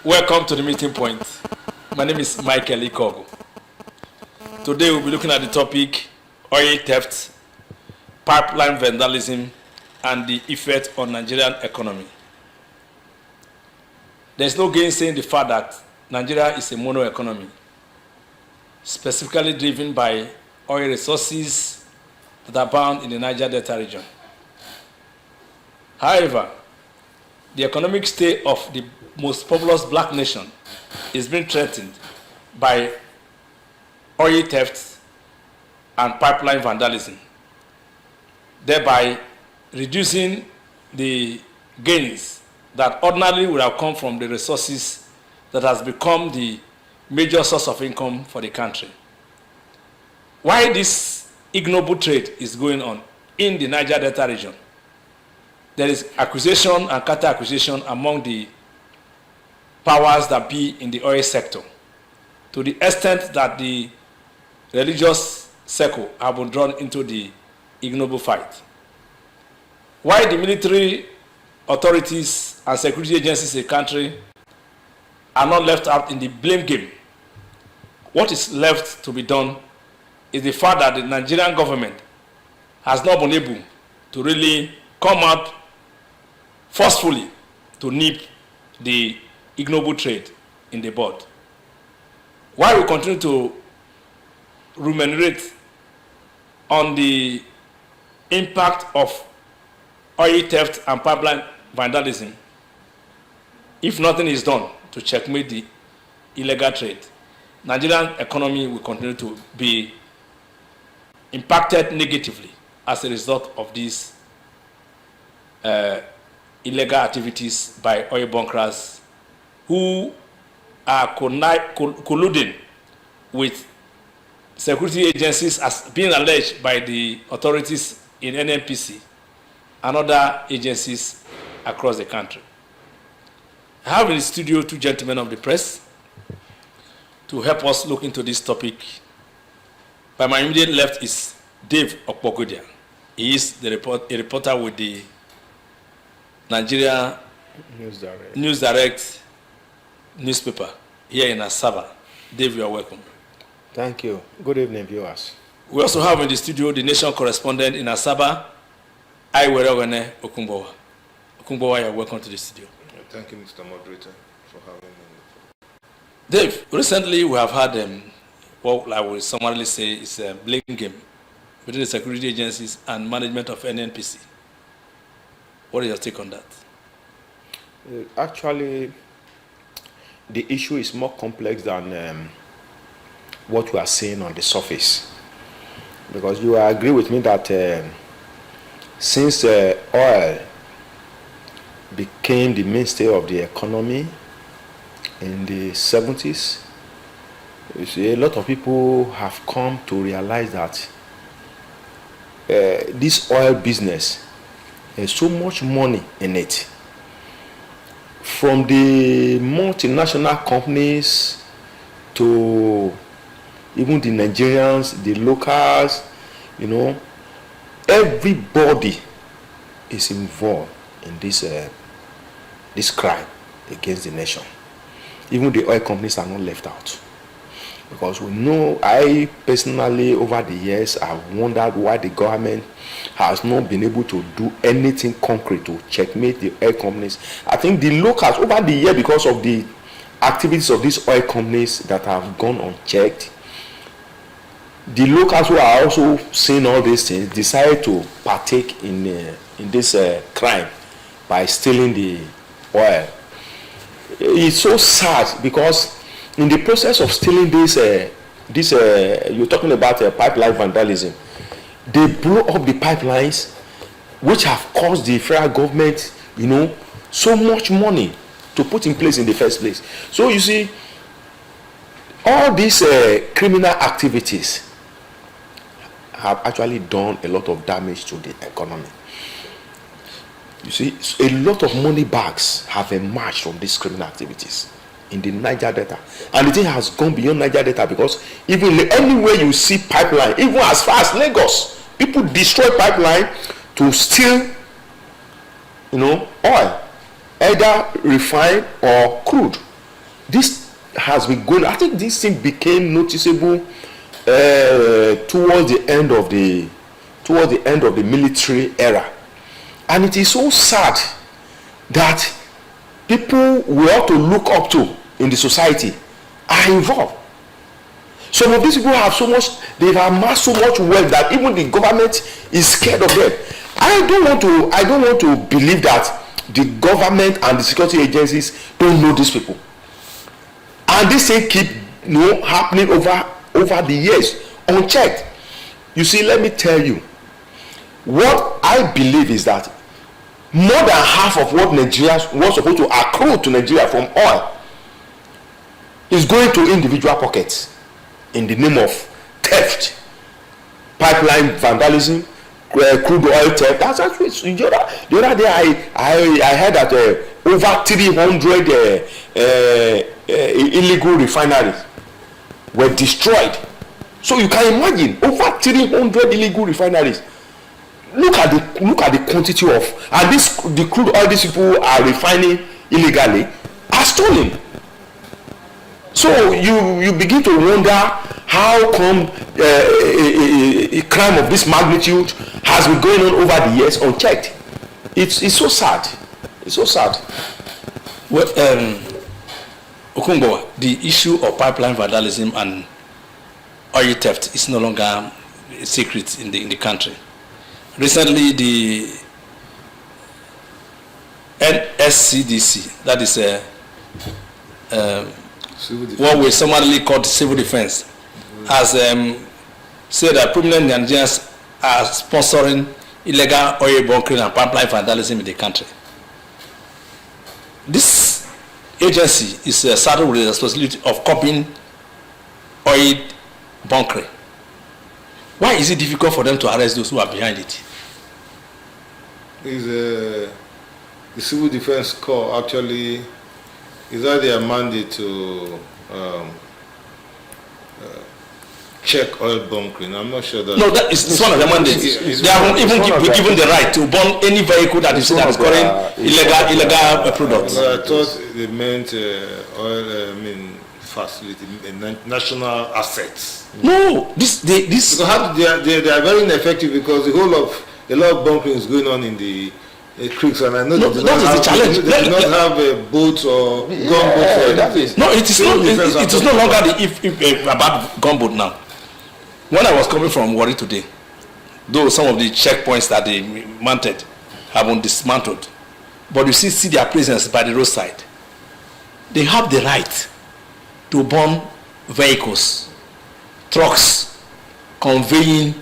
Welcome to the meeting point. My name is Michael Ikogo. Today we'll be looking at the topic oil theft, pipeline vandalism, and the effect on Nigerian economy. There's no gainsaying the fact that Nigeria is a mono economy, specifically driven by oil resources that abound in the Niger Delta region. However, the economic state of the most populous black nation is being threatened by oil theft and pipeline vandalism, thereby reducing the gains that ordinarily would have come from the resources that has become the major source of income for the country. Why this ignoble trade is going on in the Niger Delta region? There is accusation and counter-accusation among the powers that be in the oil sector, to the extent that the religious circle have been drawn into the ignoble fight. Why the military authorities and security agencies in the country are not left out in the blame game? What is left to be done is the fact that the Nigerian government has not been able to really come out forcefully to nip the ignoble trade in the bud. While we continue to ruminate on the impact of oil theft and pipeline vandalism, if nothing is done to checkmate the illegal trade, Nigerian economy will continue to be impacted negatively as a result of these illegal activities by oil bunkers who are colluding with security agencies as being alleged by the authorities in NNPC and other agencies across the country. I have in the studio two gentlemen of the press to help us look into this topic. By my immediate left is Dave Okpogadie. He is a reporter with the Nigeria News Direct newspaper here in Asaba. Dave, you are welcome. Thank you. Good evening, viewers. We also have in the studio the nation correspondent in Asaba, Okungbowa. Okungbowa, you are welcome to the studio. Thank you, Mr. Moderator, for having me. Dave, recently we have had what I will summarily say is a blame game between the security agencies and management of NNPC. What is your take on that? Actually, the issue is more complex than what we are seeing on the surface. Because you agree with me that since oil became the mainstay of the economy in the 70s, you see, a lot of people have come to realize that this oil business, there's so much money in it. From the multinational companies to even the Nigerians, the locals, you know, everybody is involved in this crime against the nation. Even the oil companies are not left out. Because we know, I personally over the years have wondered why the government has not been able to do anything concrete to checkmate the oil companies. I think the locals over the year, because of the activities of these oil companies that have gone unchecked, the locals who are also seeing all these things decided to partake in this crime by stealing the oil. It's so sad because in the process of stealing this, you're talking about pipeline vandalism, they blow up the pipelines, which have cost the federal government, you know, so much money to put in place in the first place. So you see, all these criminal activities have actually done a lot of damage to the economy. You see, a lot of money bags have emerged from these criminal activities in the Niger Delta, and the thing has gone beyond Niger Delta, because even anywhere you see pipeline, even as far as Lagos, people destroy pipeline to steal, you know, oil, either refined or crude. this has been going. I think this thing became noticeable towards the end of the military era, and it is so sad that people we ought to look up to in the society are involved. Some of these people have so much, they've amassed so much wealth that even the government is scared of them. I don't want to believe that the government and the security agencies don't know these people, and this thing keep happening over the years unchecked. You see, let me tell you, what I believe is that more than half of what Nigeria was supposed to accrue to Nigeria from oil is going to individual pockets in the name of theft, pipeline vandalism, crude oil theft. That's actually the other day I heard that over 300 illegal refineries were destroyed. So you can imagine over 300 illegal refineries. Look at the quantity of, and the crude oil these people are refining illegally are stolen. So you begin to wonder how come a crime of this magnitude has been going on over the years unchecked. It's so sad. It's so sad. Well, Okungbowa, the issue of pipeline vandalism and oil theft is no longer a secret in the country. Recently, the NSCDC, that is what we summarily call civil defense, has said that prominent Nigerians are sponsoring illegal oil bunkering and pipeline vandalism in the country. This agency is saddled with the responsibility of curbing oil bunkering. Why is it difficult for them to arrest those who are behind it? The Civil Defense Corps actually is that their mandate to check oil bunkering. I'm not sure that. No, that is one of their mandates. They have even given the right to burn any vehicle that is carrying illegal products. Well, I thought they meant oil. Facility, national assets. No, this. Because they are very ineffective because a lot of bunkering is going on in the creeks, and I know that is the challenge. They do not have boats or gunboats. No, it is no longer about gunboat now. When I was coming from Warri today, though some of the checkpoints that they mounted have been dismantled, but you see their presence by the roadside. They have the right to burn vehicles, trucks, conveying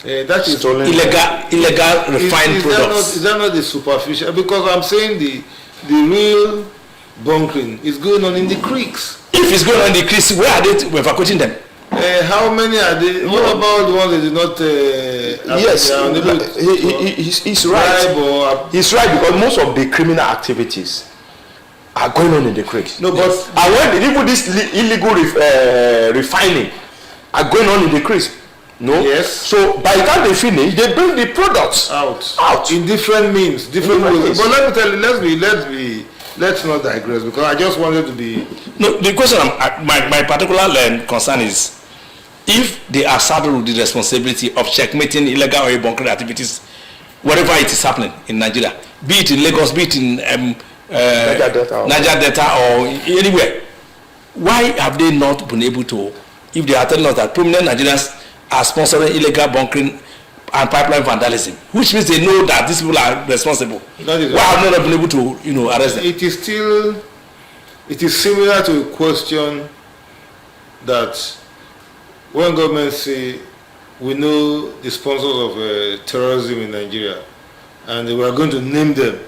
that is illegal refined products. Is that not the superficial? Because I'm saying the real bunkering is going on in the creeks. If it's going on in the creeks, where are they evacuating them? How many are they? What about the ones that did not? Yes, he's right. He's right, because most of the criminal activities are going on in the creeks. No, but and when even this illegal refining are going on in the creeks. No. Yes. So by the time they finish, they bring the products out in different means, different ways. But let me tell you, let's not digress, because I just wanted to be. No, the question, my particular concern is, if they are saddled with the responsibility of checkmating illegal oil bunkering activities wherever it is happening in Nigeria, be it in Lagos, be it in Niger Delta or anywhere, why have they not been able to, if they are telling us that prominent Nigerians are sponsoring illegal bunkering and pipeline vandalism, which means they know that these people are responsible, why have they not been able to arrest them? It is similar to a question that when governments say we know the sponsors of terrorism in Nigeria and we are going to name them,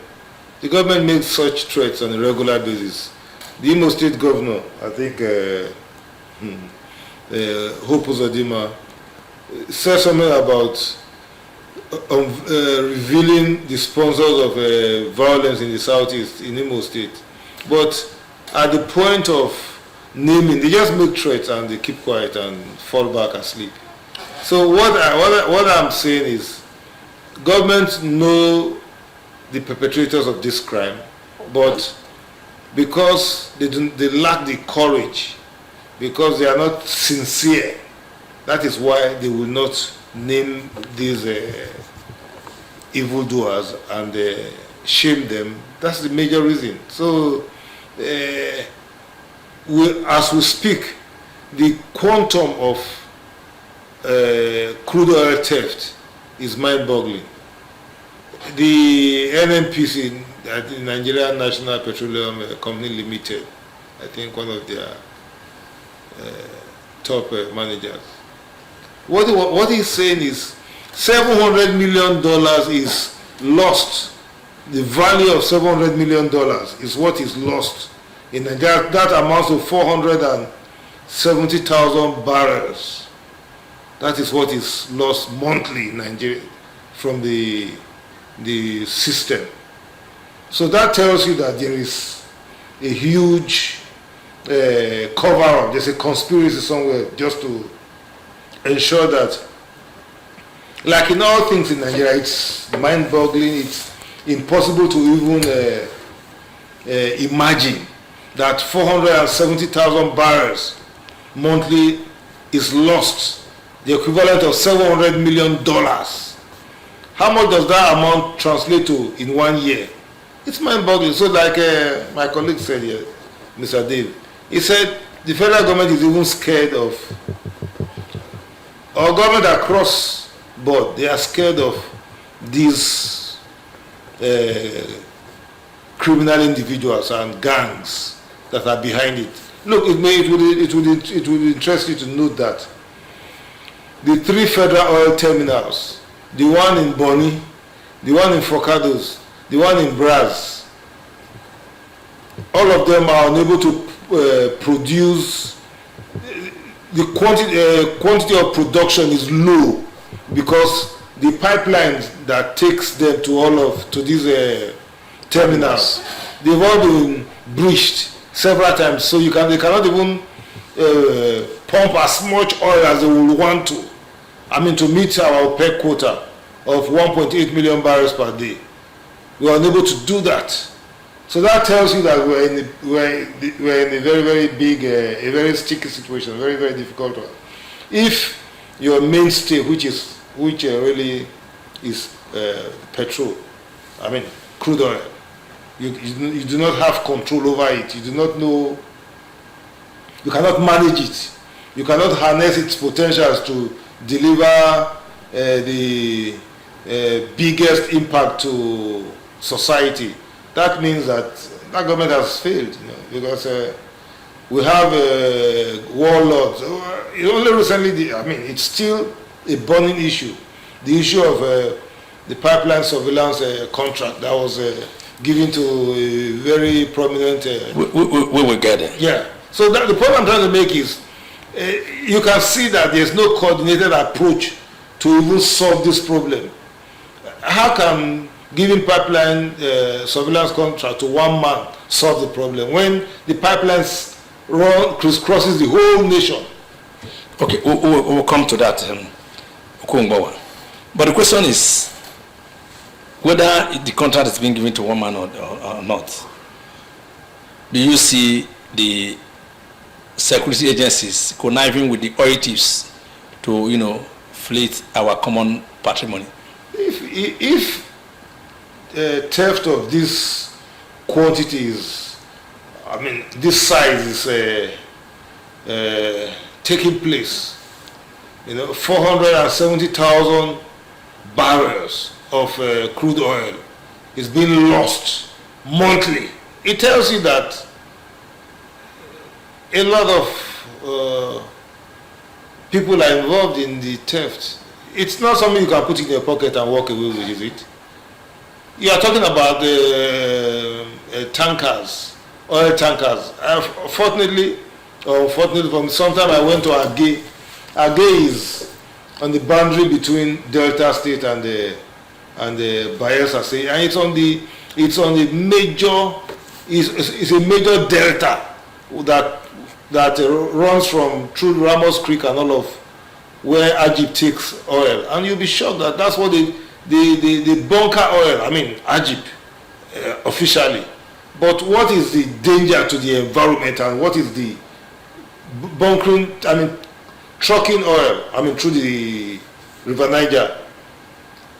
the government makes such threats on a regular basis. The Imo State governor, I think Hope Uzodimma, said something about revealing the sponsors of violence in the southeast in Imo State. But at the point of naming, they just make threats and they keep quiet and fall back asleep. So what I'm saying is, governments know the perpetrators of this crime, but because they lack the courage, because they are not sincere. That is why they will not name these evildoers and shame them. That's the major reason. So, as we speak, the quantum of crude oil theft is mind-boggling. The NNPC, the Nigerian National Petroleum Company Limited, I think one of their top managers, what he's saying is $700 million is lost. The value of $700 million is what is lost in Nigeria. That amounts to 470,000 barrels. That is what is lost monthly in Nigeria from the system. So that tells you that there is a huge cover-up. There's a conspiracy somewhere just to ensure that, like in all things in Nigeria, it's mind-boggling. It's impossible to even imagine that 470,000 barrels monthly is lost, the equivalent of $700 million. How much does that amount translate to in 1 year? It's mind-boggling. So like my colleague said here, Mr. Dave, he said the federal government is even scared of, our government across board, they are scared of these criminal individuals and gangs that are behind it. Look, it would interest you to note that the 3 federal oil terminals, the one in Bonny, the one in Okpogadie, the one in Braz, all of them are unable to produce. The quantity of production is low because the pipelines that takes them to these terminals, they've all been breached several times. So they cannot even pump as much oil as they would want to. I mean, to meet our OPEC quota of 1.8 million barrels per day. We are unable to do that. So that tells you that we're in a very, very big, a very sticky situation, very, very difficult one. If your mainstay, which really is petrol, I mean crude oil, you do not have control over it. You do not know. You cannot manage it. You cannot harness its potentials to deliver the biggest impact to society. That means that government has failed, because we have warlords. Only recently, it's still a burning issue. The issue of the pipeline surveillance contract that was given to a very prominent. We will get it. Yeah. So the point I'm trying to make is, you can see that there's no coordinated approach to even solve this problem. How can giving pipeline surveillance contract to one man solve the problem when the pipelines crisscrosses the whole nation? Okay, we'll come to that, Okungbowa. But the question is whether the contract is being given to one man or not. Do you see the security agencies conniving with the oil thieves to, fleet our common patrimony? If theft of this quantity is, this size is taking place, 470,000 barrels of crude oil is being lost monthly. It tells you that a lot of people are involved in the theft. It's not something you can put in your pocket and walk away with, is it? You are talking about tankers, oil tankers. Fortunately, or unfortunately, from sometime I went to Agay. Agay is on the boundary between Delta State and the Bayelsa State, and it's on the major. It's a major delta that runs through Ramos Creek and all of where Agip takes oil, and you'll be shocked that that's what the bunker oil, Agip, officially, But what is the danger to the environment, and what is the bunkering, trucking oil, through the River Niger,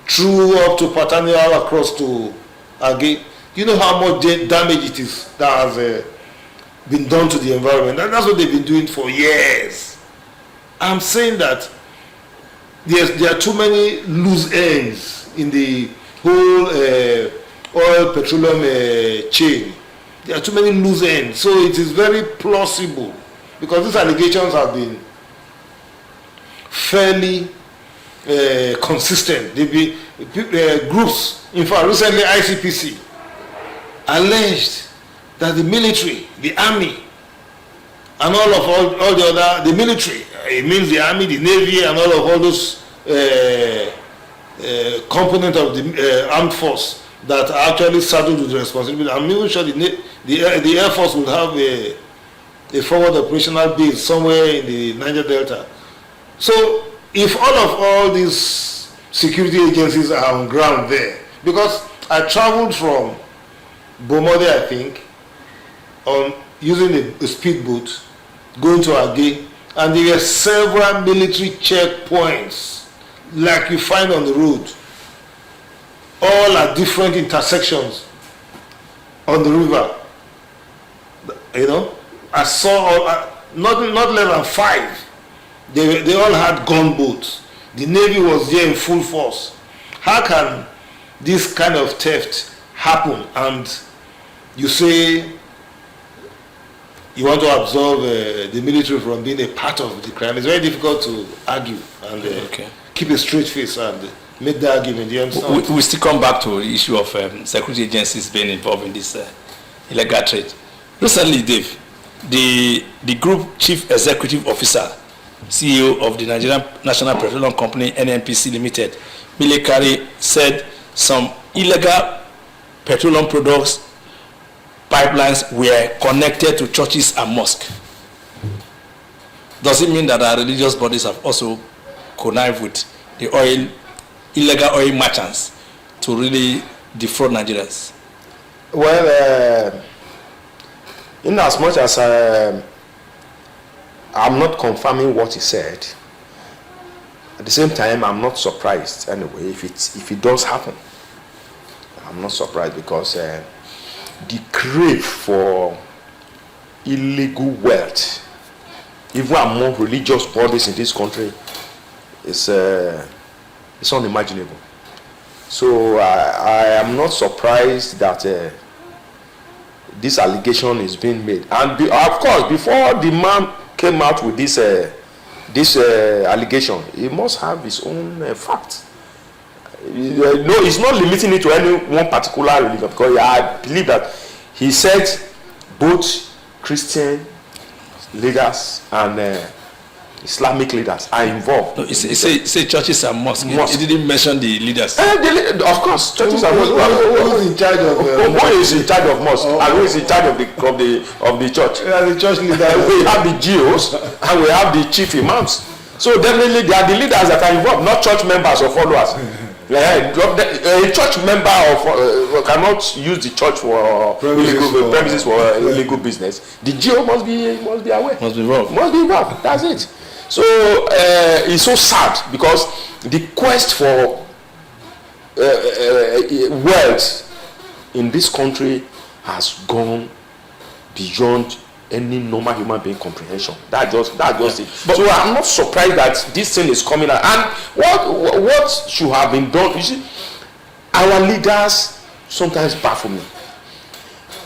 through up to Patania, across to Agé? You know how much damage it is that has been done to the environment, and that's what they've been doing for years. I'm saying that there are too many loose ends in the whole oil petroleum chain. There are too many loose ends, so it is very plausible, because these allegations have been fairly consistent. They've been groups, in fact recently ICPC alleged that the military, the army, and all the other, the military, it means the army, the navy, and all those component of the armed force that are actually saddled with the responsibility. I'm even sure the Air Force will have a forward operational base somewhere in the Niger Delta. So if all these security agencies are on ground there, because I traveled from Bomode, I think, on using a speedboat, going to Agé, and there were several military checkpoints like you find on the road, all at different intersections on the river. You know, I saw not less than 5. They all had gunboats. The Navy was there in full force. How can this kind of theft happen, and you say you want to absolve the military from being a part of the crime? It's very difficult to argue and keep a straight face and make the argument. We still come back to the issue of security agencies being involved in this illegal trade. Recently, Dave, the group chief executive officer, CEO of the Nigerian National Petroleum Company, NNPC Limited, Mile Kari, said some illegal petroleum products pipelines were connected to churches and mosques. Does it mean that our religious bodies have also connived with the illegal oil merchants to really defraud Nigerians? Well, in as much as I'm not confirming what he said, at the same time I'm not surprised anyway if it does happen. I'm not surprised, because the crave for illegal wealth, even among religious bodies in this country, is unimaginable. So I am not surprised that this allegation is being made. And of course, before the man came out with this allegation, he must have his own facts. No, he's not limiting it to any one particular religion, because I believe that he said both Christian leaders and Islamic leaders are involved. No, he say churches and mosques. He didn't mention the leaders. Of course, churches and mosques. Who is in charge of? Who is in charge of mosques, and who is in charge of the church? The church leaders. We have the GOs and we have the chief imams. So definitely they are the leaders that are involved, not church members or followers. A church member cannot use the church for premises for illegal business. The GO must be aware. Must be involved. That's it. So it's so sad, because the quest for wealth in this country has gone beyond any normal human being comprehension. That's just it. But so I'm not surprised that this thing is coming out. And what should have been done? You see, our leaders sometimes baffle me.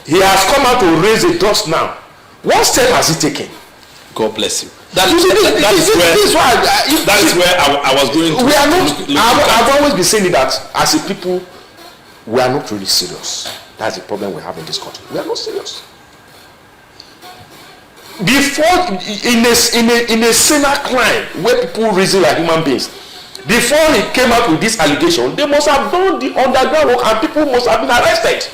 He has come out to raise a dust now. What step has he taken? God bless you. That is where I was going to. We are not. I've always been saying that as a people, we are not really serious. That's the problem we have in this country. We are not serious. Before, in a sinner crime where people reason like human beings, before he came out with this allegation, they must have done the underground work and people must have been arrested.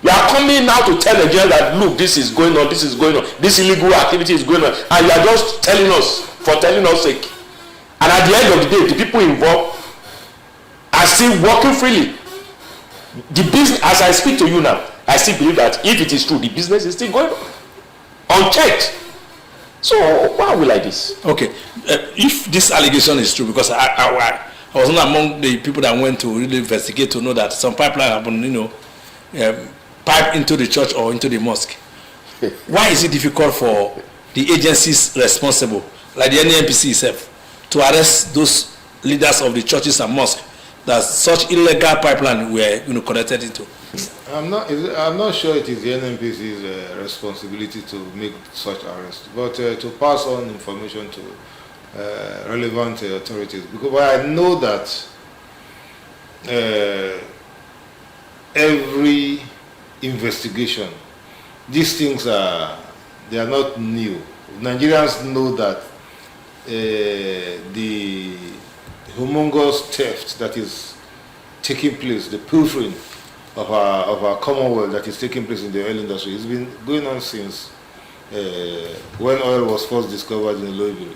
You are coming now to tell Nigerians that, look, this is going on, this illegal activity is going on, and you are just telling us for telling us sake. And at the end of the day, the people involved are still working freely. The business, as I speak to you now, I still believe that if it is true, the business is still going on, unchecked. So why are we like this? Okay, if this allegation is true, because I was not among the people that went to really investigate to know that some pipeline have been, pipe into the church or into the mosque. Why is it difficult for the agencies responsible, like the NNPC itself, to arrest those leaders of the churches and mosques that such illegal pipeline were connected into? I'm not sure it is the NNPC's responsibility to make such arrests, but to pass on information to relevant authorities, because I know that every investigation, these things they are not new. Nigerians know that the humongous theft that is taking place, the pilfering of our commonwealth that is taking place in the oil industry, has been going on since when oil was first discovered in Louisville.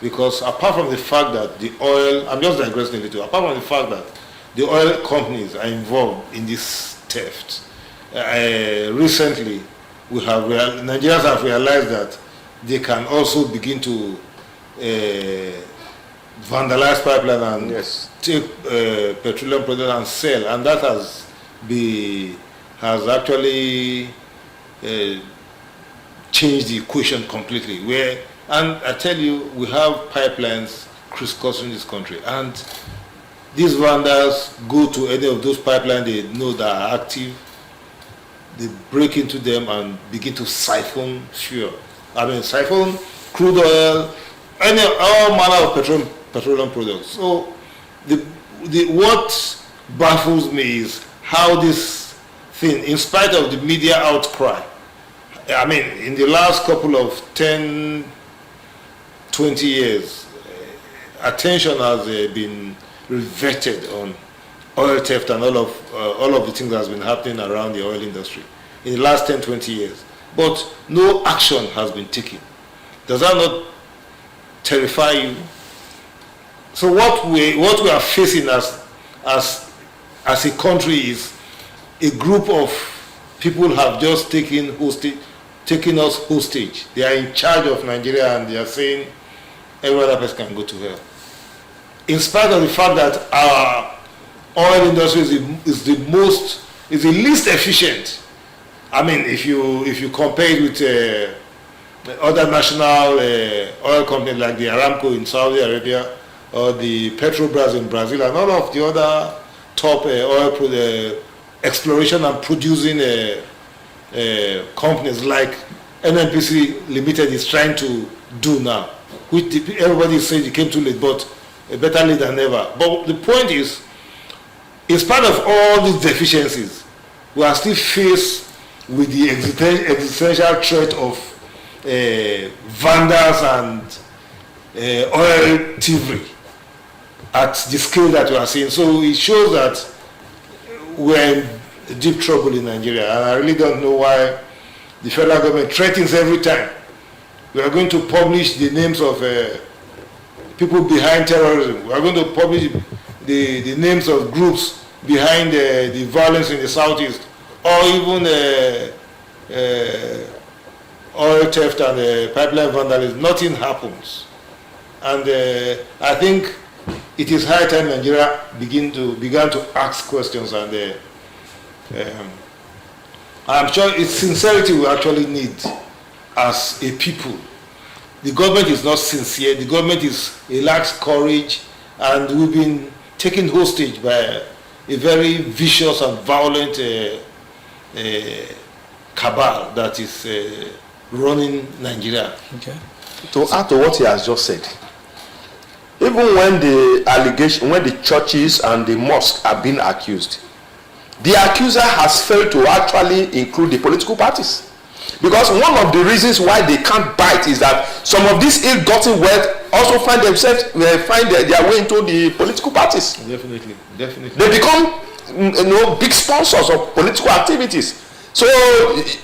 Because apart from the fact that the oil, I'm just digressing a little, apart from the fact that the oil companies are involved in this theft, recently Nigerians have realized that they can also begin to vandalize pipeline and take petroleum products and sell, and that has actually changed the equation completely. And I tell you, we have pipelines crisscrossing this country, and these vandals go to any of those pipelines they know that are active. They break into them and begin to siphon fuel. Siphon crude oil, all manner of petroleum products. So what baffles me is how this thing, in spite of the media outcry, in the last couple of 10, 20 years, attention has been riveted on oil theft and all of the things that has been happening around the oil industry in the last 10, 20 years. But no action has been taken. Does that not terrify you? So what we are facing as a country is a group of people have just taken us hostage. They are in charge of Nigeria and they are saying every other person can go to hell. In spite of the fact that our oil industry is the least efficient. If you compare it with other national oil companies like the Aramco in Saudi Arabia or the Petrobras in Brazil and all of the other top oil exploration and producing companies like NNPC Limited is trying to do now, which everybody says it came too late, but better late than never. But the point is, in spite of all these deficiencies, we are still faced with the existential threat of vandals and oil thievery at the scale that we are seeing. So it shows that we're in deep trouble in Nigeria, and I really don't know why the federal government threatens every time. We are going to publish the names of people behind terrorism. We are going to publish the names of groups behind the violence in the southeast, or even oil theft and pipeline vandalism. Nothing happens. And I think it is high time Nigeria began to ask questions, and I'm sure it's sincerity we actually need as a people. The government is not sincere. The government lacks courage, and we've been taken hostage by a very vicious and violent cabal that is running Nigeria. Okay. To add to what he has just said, even when the churches and the mosques are being accused, the accuser has failed to actually include the political parties. Because one of the reasons why they can't bite is that some of these ill-gotten wealth also find their way into the political parties. Definitely. They become big sponsors of political activities. So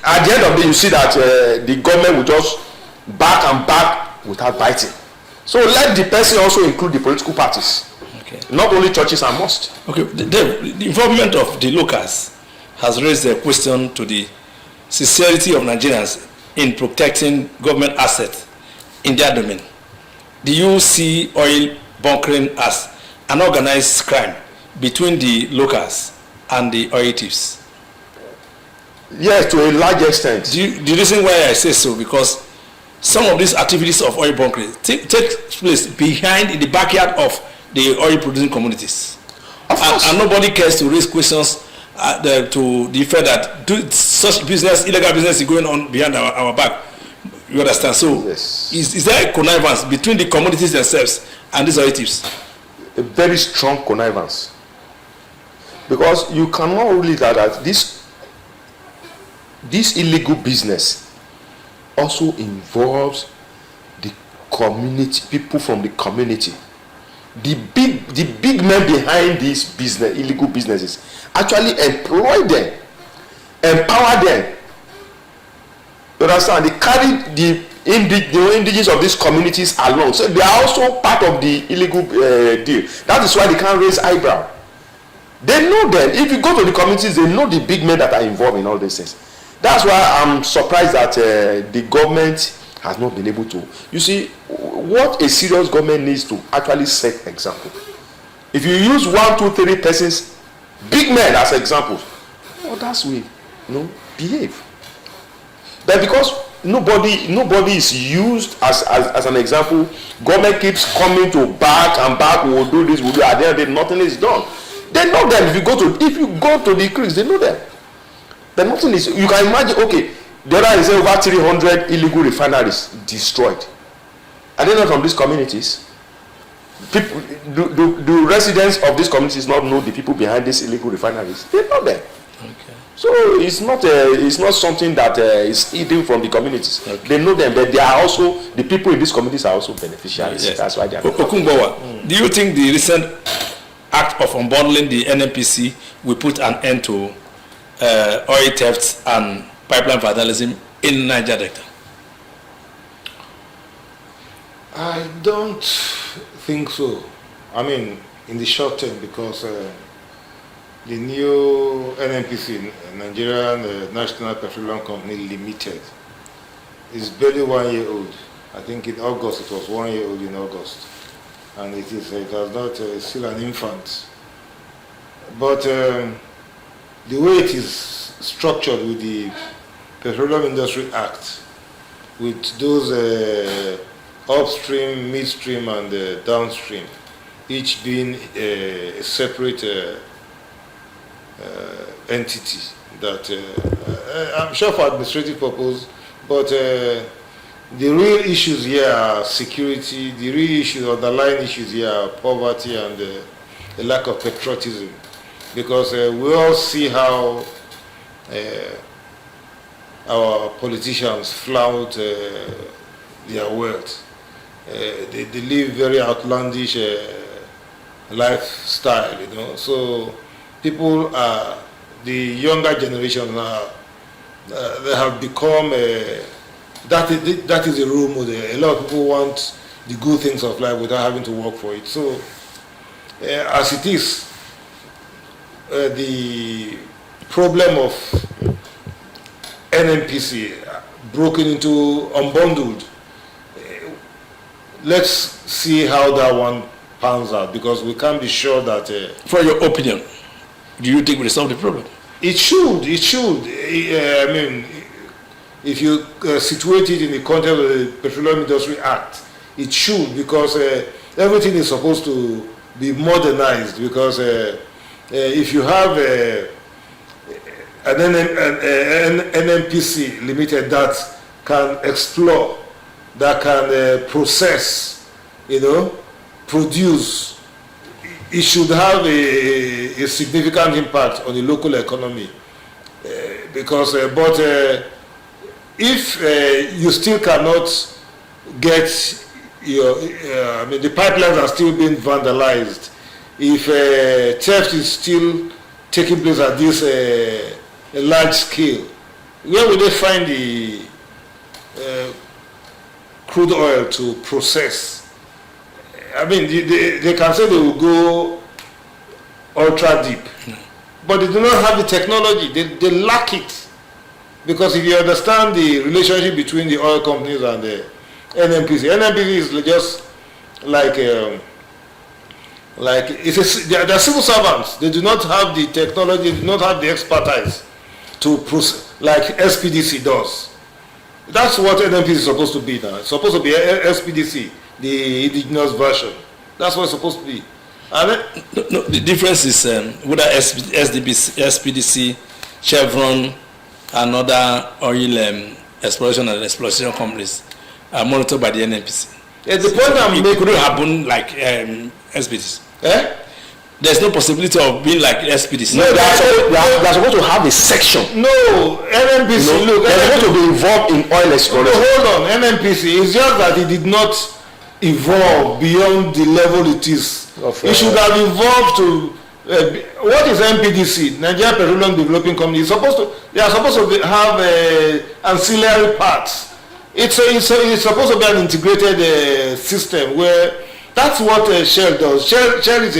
at the end of the day, you see that the government will just back without biting. So let the person also include the political parties. Okay. Not only churches and mosques. Okay, the involvement of the locals has raised a question to the sincerity of Nigerians in protecting government assets in their domain. Do you see oil bunkering as an organized crime between the locals and the oil thieves? Yes, to a large extent. The reason why I say so, because some of these activities of oil bunkering take place behind, in the backyard of the oil producing communities. And nobody cares to raise questions to the fact that such business, illegal business is going on behind our back. You understand? So yes. Is there a connivance between the communities themselves and these oil thieves? A very strong connivance. Because you cannot rule it that this illegal business also involves the community, people from the community. The big men behind these illegal businesses actually employ them, empower them. You understand? They carry the indigenous of these communities along. So they are also part of the illegal deal. That is why they can't raise eyebrow. They know them. If you go to the communities, they know the big men that are involved in all these things. That's why I'm surprised that the government has not been able to. You see, what a serious government needs to actually set example. If you use 1, 2, 3 persons, big men as examples, others will behave. But because nobody is used as an example, government keeps coming to back, we will do this, we'll do, at the end of the day, nothing is done. They know them. If you go to the creeks, they know them. But nothing is. You can imagine. Okay, there are over 300 illegal refineries destroyed. Are they not from these communities? People, do residents of these communities not know the people behind these illegal refineries? They know them. Okay. So it's not something that is hidden from the communities. Okay. They know them, but they are also, the people in these communities are also beneficiaries. Yes. That's why they are. Okungbowa, do you think the recent act of unbundling the NNPC will put an end to oil theft and pipeline vandalism in Niger Delta? I don't think so. I mean, in the short term, because the new NNPC, Nigerian National Petroleum Company Limited, is barely 1 year old. I think in August, it was 1 year old in August. And it has not, still an infant. But the way it is structured with the Petroleum Industry Act, with those upstream, midstream, and downstream, each being a separate entity that I'm sure for administrative purpose, but the real issues here are security, the real issues, underlying issues here are poverty and the lack of patriotism. Because we all see how our politicians flout their wealth. They live very outlandish lifestyle, you know. So people are, the younger generation now, they have become that is a role model. A lot of people want the good things of life without having to work for it. So as it is, the problem of NNPC broken into, unbundled, let's see how that one pans out, because we can't be sure that... For your opinion, do you think we solve the problem? It should. I mean, if you situate it in the context of the Petroleum Industry Act, it should, because everything is supposed to be modernized, because if you have an NNPC limited that can explore, that can process, you know, produce, it should have a significant impact on the local economy. Because, if you still cannot get your, I mean, the pipelines are still being vandalized, if theft is still taking place at this a large scale, where will they find the crude oil to process? I mean, they can say they will go ultra deep, but they do not have the technology. They lack it. Because if you understand the relationship between the oil companies and the NNPC is just like they're civil servants. They do not have the technology, they do not have the expertise to process like SPDC does. That's what NNPC is supposed to be now. It's supposed to be SPDC, the indigenous version. That's what it's supposed to be. And no, the difference is whether SPDC, Chevron, and other oil exploration and exploitation companies are monitored by the NNPC. The point I'm making couldn't happen like SPDC. Eh? There's no possibility of being like SPDC. No, they're supposed to have a section. No, NNPC, look, they're supposed to be involved in oil exploration. No, hold on, NNPC, it's just that it did not evolve beyond the level it is. It should have evolved to, what is NPDC? Nigerian Petroleum Developing Company. They are supposed to have ancillary parts. It's supposed to be an integrated system where that's what Shell does. Shell is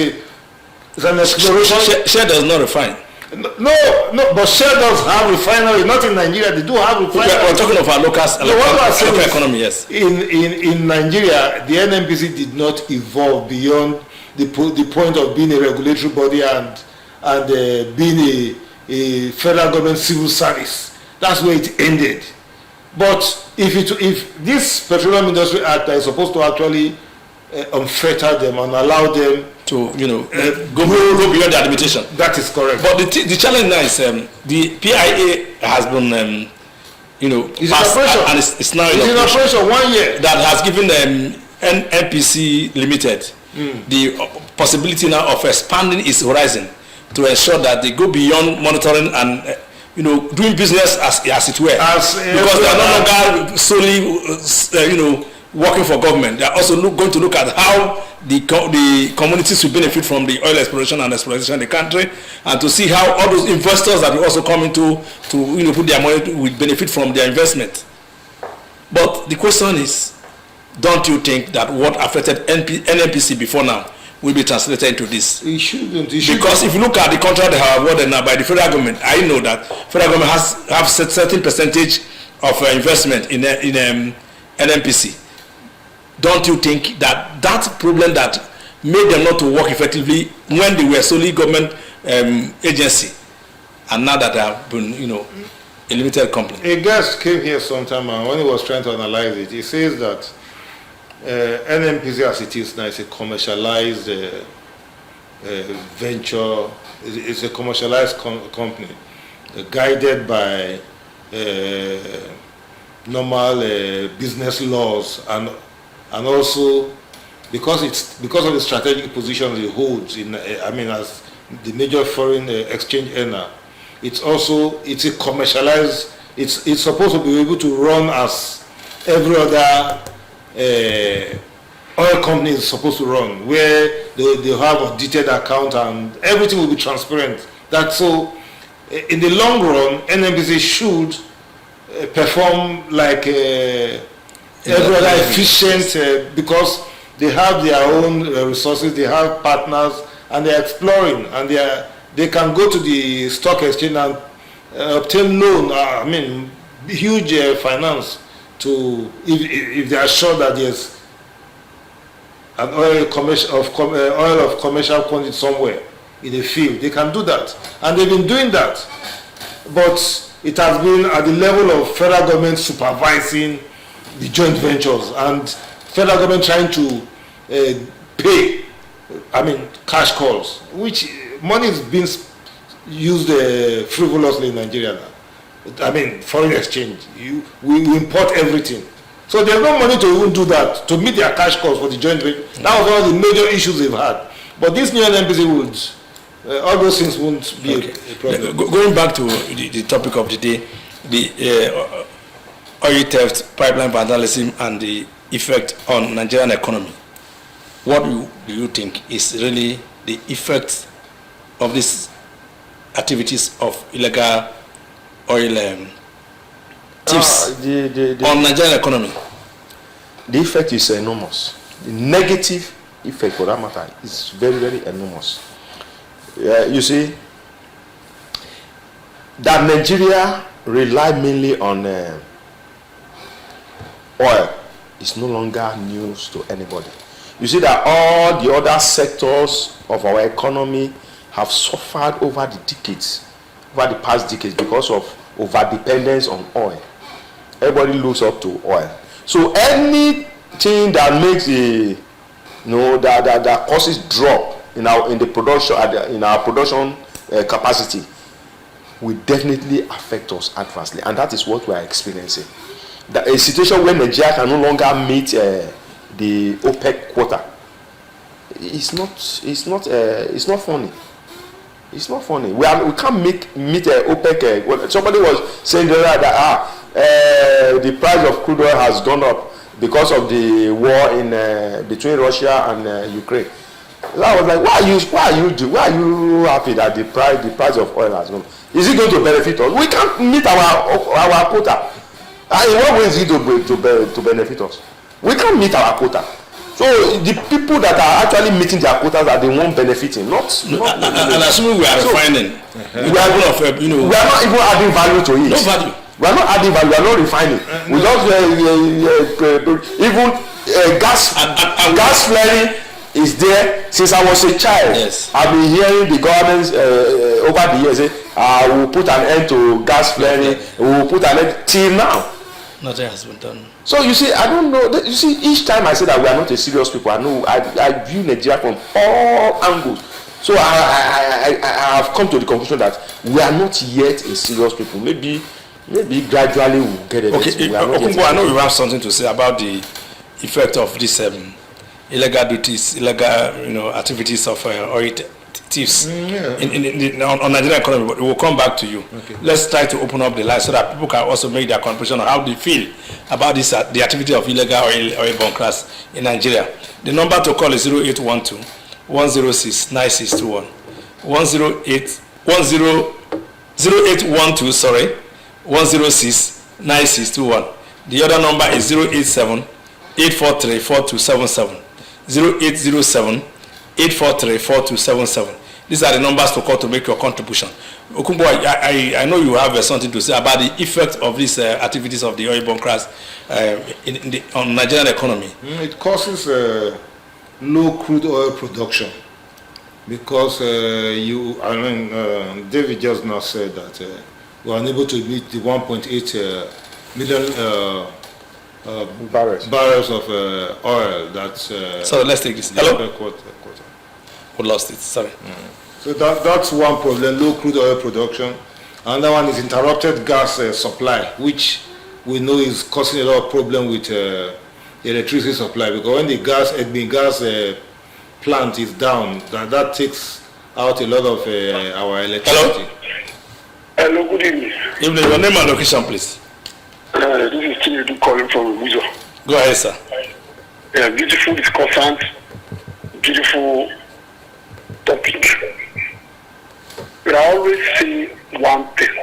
an exploration. Shell does not refine. No, but Shell does have refinery. Not in Nigeria. They do have refinery. We're talking of our local economy, yes. In Nigeria, the NNPC did not evolve beyond the point of being a regulatory body and being a federal government civil service. That's where it ended. But if this Petroleum Industry Act is supposed to actually unfetter them and allow them to go beyond the limitation. That is correct. But the challenge now is the PIA has been it's passed in operation. and it's now in operation 1 year. That has given NPC Limited the possibility now of expanding its horizon to ensure that they go beyond monitoring and doing business as it were, because they are no longer solely working for government. They are also going to look at how the communities will benefit from the oil exploration and exploitation in the country, and to see how all those investors that will also come into to put their money will benefit from their investment. But the question is, don't you think that what affected NNPC before now will be translated into this? It shouldn't. Because if you look at the contract they have awarded now by the federal government, I know that federal government have set certain percentage of investment in NNPC. Don't you think that problem that made them not to work effectively when they were solely government agency, and now that they have been a limited company? A guest came here sometime, and when he was trying to analyze it, he says that NNPC as it is now is a commercialized venture. It's a commercialized company guided by normal business laws, and also because of the strategic position it holds in as the major foreign exchange earner. It's a commercialized. It's supposed to be able to run as every other oil company is supposed to run, where they have audited account and everything will be transparent. In the long run, NNPC should perform like every other efficient because they have their own resources, they have partners, and they're exploring, and they can go to the stock exchange and obtain loan. Huge finance to if they are sure that there's an oil of commercial quantity somewhere in the field. They can do that, and they've been doing that. But it has been at the level of federal government supervising the joint ventures, and federal government trying to pay cash calls, which money is being used frivolously in Nigeria now. Foreign exchange, we import everything, so there's no money to even do that, to meet their cash calls for the joint venture. That was one of the major issues they've had. But this new NNPC would all those things won't be a problem. Going back to the topic of the day, the oil theft, pipeline vandalism, and the effect on Nigerian economy. What do you think is really the effect of these activities of illegal oil thieves on Nigerian economy? The effect is enormous. The negative effect, for that matter, is very, very enormous. You see, that Nigeria rely mainly on oil is no longer news to anybody. You see that all the other sectors of our economy have suffered over the decades, over the past decades, because of over-dependence on oil. Everybody looks up to oil. So anything that makes that causes drop in our production capacity will definitely affect us adversely, and that is what we are experiencing. A situation where Nigeria can no longer meet the OPEC quota. It's not funny. It's not funny. We can't meet OPEC. Somebody was saying that the price of crude oil has gone up because of the war in between Russia and Ukraine. So I was like, why are you happy that the price of oil has gone up? Is it going to benefit us? We can't meet our quota. In what way is it to benefit us? We can't meet our quota. So the people that are actually meeting their quotas are the one benefiting, not and assuming we are refining, we are not even adding value to it. No value. We are not adding value. We are not refining. We just even gas flaring is there since I was a child. Yes. I've been hearing the governments over the years say, "We will put an end to gas flaring. We will put an end." Till now, nothing has been done. So you see, I don't know. You see, each time I say that we are not a serious people, I view Nigeria from all angles. So I have come to the conclusion that we are not yet a serious people. Maybe gradually we'll get it. Okay, Okungbowa, I know you have something to say about the effect of this illegal duties, illegal activities of oil thieves on Nigerian economy, but we'll come back to you. Okay. Let's try to open up the line so that people can also make their contribution on how they feel about this the activity of illegal oil bunkers in Nigeria. The number to call is 0812 106 9621 0812 106 9621. The other number is 087 843 4277 0807 843 4277. These are the numbers to call to make your contribution. Okungbowa, I know you have something to say about the effect of these activities of the oil bunkers on Nigerian economy. It causes low crude oil production because David just now said that we are unable to meet the 1.8 million barrels of oil that's so let's take this. Hello? We lost it, sorry. So that's one problem, low crude oil production. Another one is interrupted gas supply, which we know is causing a lot of problem with electricity supply, because when the gas plant is down, that takes out a lot of our electricity. Hello, good evening. Evening, your name and location, please. This is Chinedu calling from Wizo. Go ahead, sir. Beautiful discussant, beautiful topic. But I always say one thing,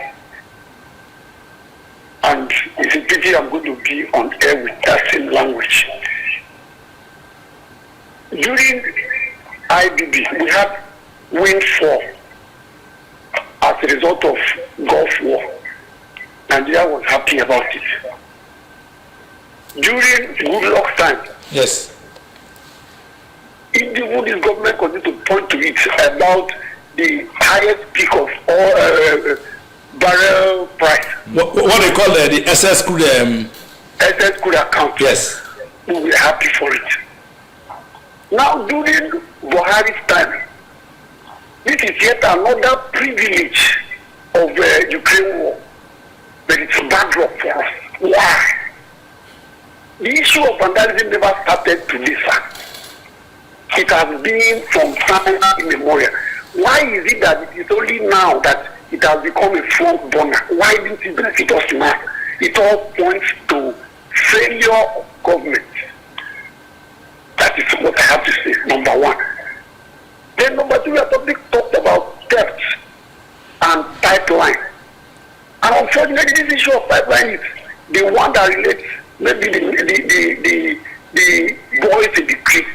and it's a pity I'm going to be on air with that same language. During IBB, we had windfall as a result of Gulf War. Nigeria was happy about it. During Goodluck's time, yes, even this government continues to point to it about the highest peak of all barrel price. What they call the SS crude SS crude account. Yes, we were happy for it. Now during Buhari's time, this is yet another privilege of Ukraine war, but it's a backdrop for us. Why? The issue of vandalism never started today, sir. It has been from time immemorial. Why is it that it is only now that it has become a front burner? Why didn't it benefit us now? It all points to failure of government. That is what I have to say, number one. Then number two, we have talked about debt and pipeline. And unfortunately, this issue of pipeline is the one that relates maybe the boys in the creek.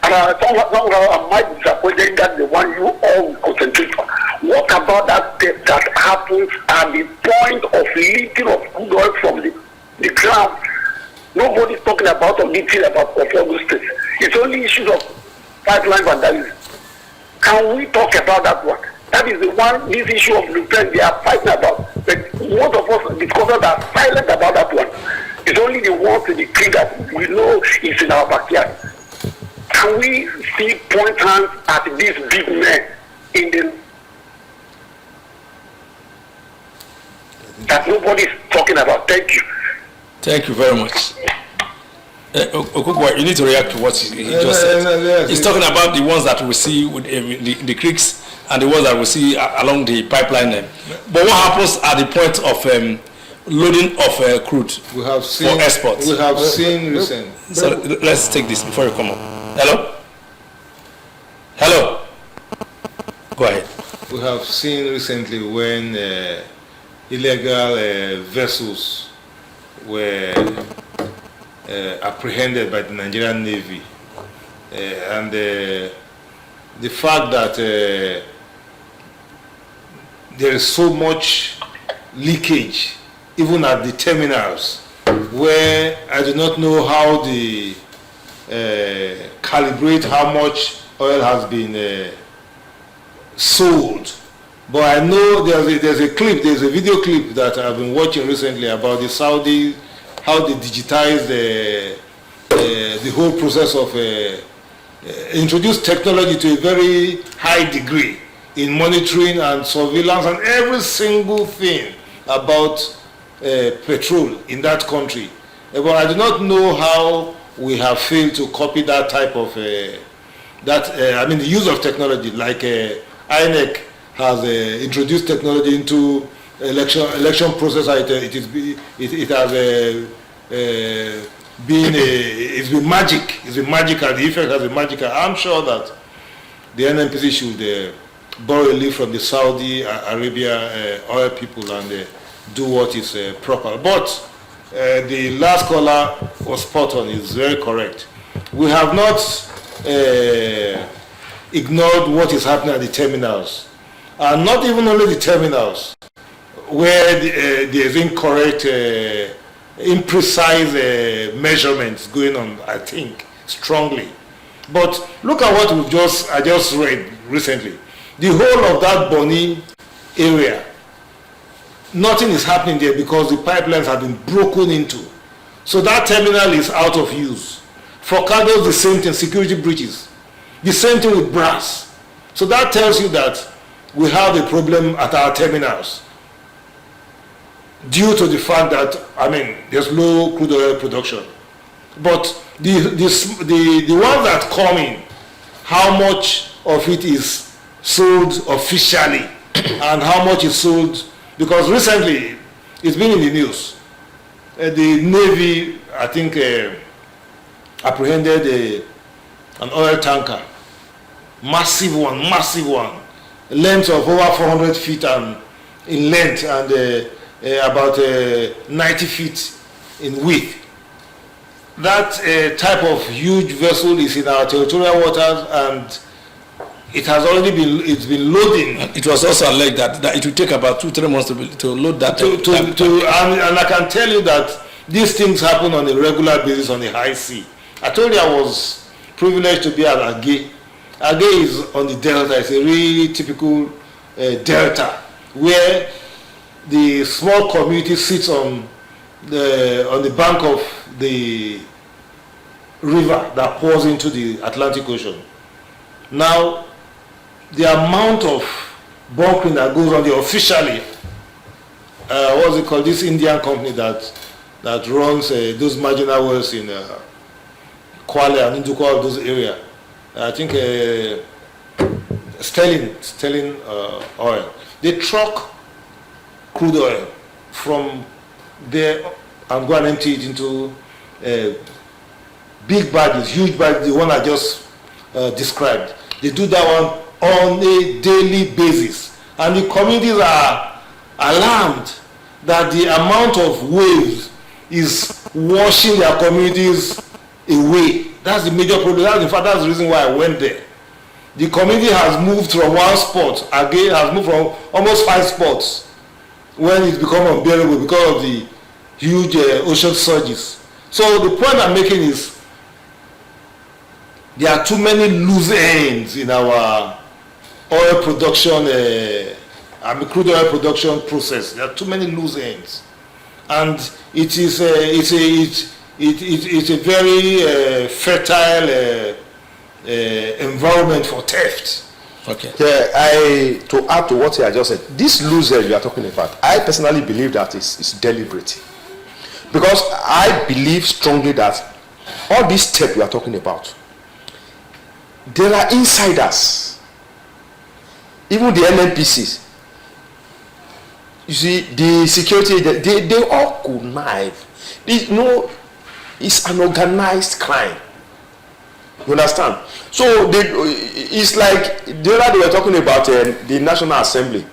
And somehow I might be disappointed that the one you all concentrate on. What about about that theft that happens at the point of lifting of crude oil from the ground. Nobody's talking about or lifting about of all those things. It's only issues of pipeline vandalism. Can we talk about that one? That is the one, this issue of repair they are fighting about. But most of us discovered are silent about that one. It's only the ones in the creek that we know is in our backyard. Can we see point hands at these big men in the that nobody is talking about? Thank you. Thank you very much. Okungbowa, you need to react to what he just said. He's talking about the ones that we see with the creeks and the ones that we see along the pipeline. But what happens at the point of loading of crude We have seen, for export? We have seen recent. So let's take this before you come up. Hello? Hello? Go ahead. We have seen recently when illegal vessels were apprehended by the Nigerian Navy, and the fact that there is so much leakage even at the terminals, where I do not know how they calibrate how much oil has been sold. But I know there's a video clip that I've been watching recently about the Saudi, how they digitize the whole process of introduce technology to a very high degree in monitoring and surveillance and every single thing about petrol in that country. But I do not know how we have failed to copy that type of the use of technology, like INEC has introduced technology into election process. It has it's been magic. It's been magical. The effect has been magical. I'm sure that the NNPC should borrow a leaf from the Saudi Arabia oil people and do what is proper. But the last caller was spot on. Is very correct. We have not ignored what is happening at the terminals, and not even only the terminals, where there is incorrect, imprecise measurements going on. I think strongly. But look at what I just read recently. The whole of that Bonny area, nothing is happening there because the pipelines have been broken into. So that terminal is out of use. For cargoes, the same thing, security breaches. The same thing with brass. So that tells you that we have a problem at our terminals due to the fact that, there's low crude oil production. But the ones that come in, how much of it is sold officially and how much is sold, because recently it's been in the news. The Navy, I think, apprehended an oil tanker, massive one, length of over 400 feet and in length and about 90 feet in width. That type of huge vessel is in our territorial waters, and it has already been loading. It was also alleged that it will take about 2-3 months to load that. And I can tell you that these things happen on a regular basis on the high sea. I told you I was privileged to be at Agé. Agé is on the delta. It's a really typical delta where the small community sits on the bank of the river that pours into the Atlantic Ocean. Now, the amount of bunkering that goes on there officially, what's it called? This Indian company that runs those marginal wells in Kwale and Ndukwa, those areas. I think Sterling oil. They truck crude oil from there and go and empty it into big barges, huge barges, the one I just described. They do that one on a daily basis. And the communities are alarmed that the amount of waves is washing their communities away. That's the major problem. In fact, that's the reason why I went there. the community has moved from one spot, again has moved from almost 5 spots when it become unbearable because of the huge ocean surges. So the point I'm making is there are too many loose ends in our oil production, crude oil production process. There are too many loose ends, and it is it's a very fertile environment for theft. Okay. Yeah, to add to what I just said, this loose end you are talking about, I personally believe that it's deliberate, because I believe strongly that all this step we are talking about, there are insiders, even the NNPCs. You see, the security, they all connive. It's an organized crime. You understand? So it's like the other day we were talking about the National Assembly